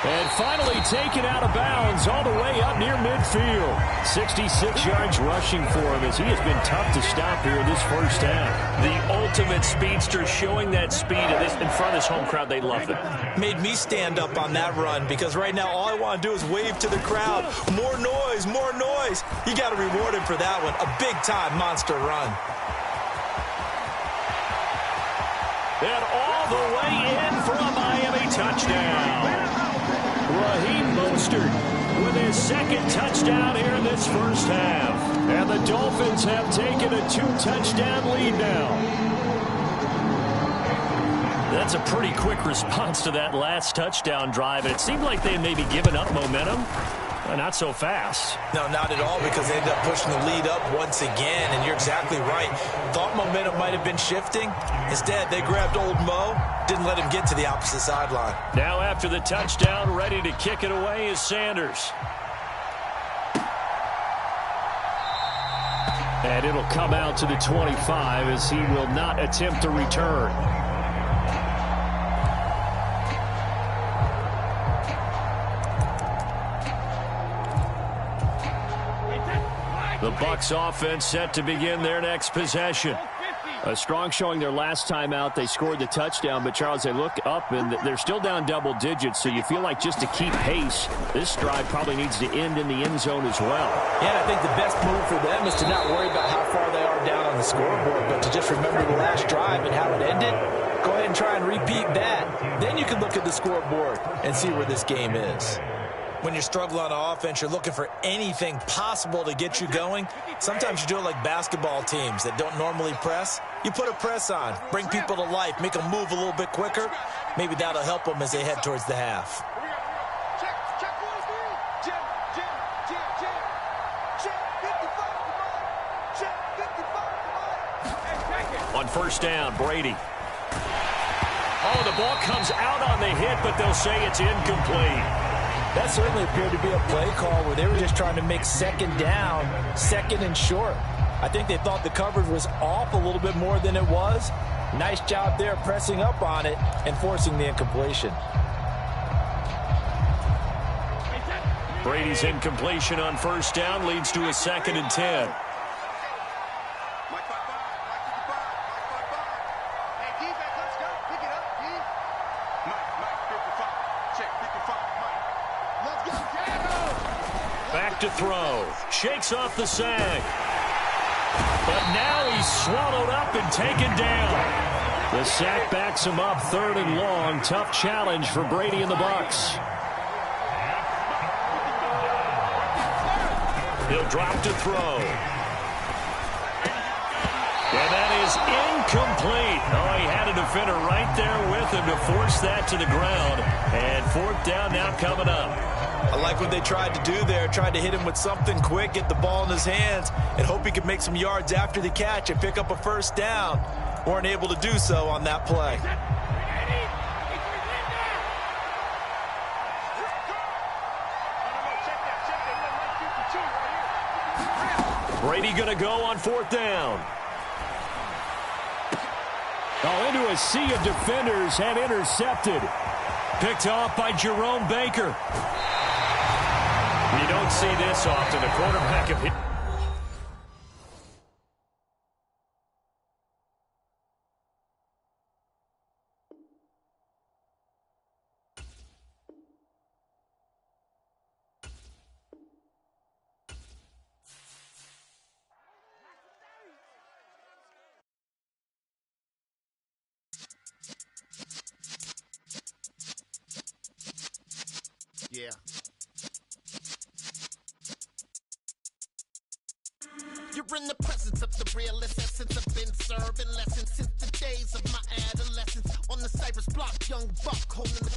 And finally taken out of bounds all the way up near midfield. 66 yards rushing for him, as he has been tough to stop here in this first half. The ultimate speedster, showing that speed in front of this home crowd. They love it. Made me stand up on that run, because right now all I want to do is wave to the crowd. More noise, more noise. You got to reward him for that one. A big-time monster run. And all the way in for a Miami touchdown. Raheem Mostert with his 2nd touchdown here in this first half. And the Dolphins have taken a 2-touchdown lead now. That's a pretty quick response to that last touchdown drive. And it seemed like they had maybe given up momentum. Not so fast. No, not at all, because they ended up pushing the lead up once again. And you're exactly right. Thought momentum might have been shifting. Instead, they grabbed old Mo, didn't let him get to the opposite sideline. Now after the touchdown, ready to kick it away is Sanders. And it'll come out to the 25, as he will not attempt to return. The Bucs offense set to begin their next possession. A strong showing their last time out. They scored the touchdown, but Charles, they look up and they're still down double digits, so you feel like just to keep pace, this drive probably needs to end in the end zone as well. Yeah, and I think the best move for them is to not worry about how far they are down on the scoreboard, but to just remember the last drive and how it ended. Go ahead and try and repeat that. Then you can look at the scoreboard and see where this game is. When you're struggling on offense, you're looking for anything possible to get you going. Sometimes you do it like basketball teams that don't normally press. You put a press on, bring people to life, make them move a little bit quicker. Maybe that'll help them as they head towards the half. first down. Brady. Oh, the ball comes out on the hit, but they'll say it's incomplete. That certainly appeared to be a play call where they were just trying to make second down, second and short. I think they thought the coverage was off a little bit more than it was. Nice job there pressing up on it and forcing the incompletion. Brady's incompletion on first down leads to a 2nd and 10. Back to throw. Shakes off the sag. But now he's swallowed up and taken down. The sack backs him up, 3rd and long. Tough challenge for Brady and the Bucs. He'll drop to throw. And that is incomplete. Oh, he had a defender right there with him to force that to the ground. And 4th down now coming up. I like what they tried to do there. Tried to hit him with something quick, get the ball in his hands, and hope he could make some yards after the catch and pick up a first down. Weren't able to do so on that play. Brady going to go on 4th down. Oh, into a sea of defenders and intercepted. Picked off by Jerome Baker. You don't see this often. A quarterback of his... Yeah. You're in the presence of the realest essence. I've been serving lessons since the days of my adolescence. On the Cypress block, young buck holding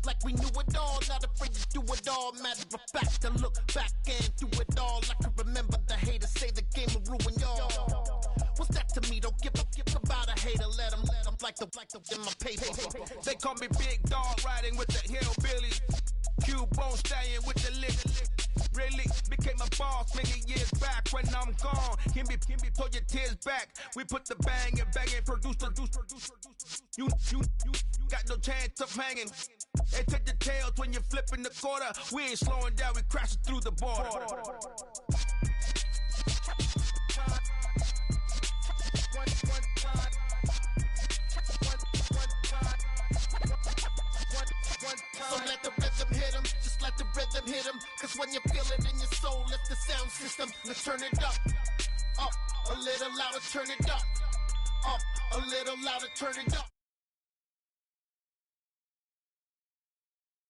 like we knew it all. Not afraid to do it all. Matter of fact, to look back and do it all. I can remember the haters say the game will ruin y'all. What's that to me? Don't give about a hater. Let them like the in my paper. They call me Big Dog, riding with the hillbillies. Q-Bone stallion with the lick. Really became a boss many years back. When I'm gone, can be pull your tears back. We put the bang and produce. You got no chance of hanging. They take the tails when you're flipping the quarter. We ain't slowing down, we crashing through the border. So let the rhythm hit him, just let the rhythm hit him. Cause when you feel it in your soul, lift the sound system. Let's turn it up, a little louder, turn it up, a little louder, turn it up.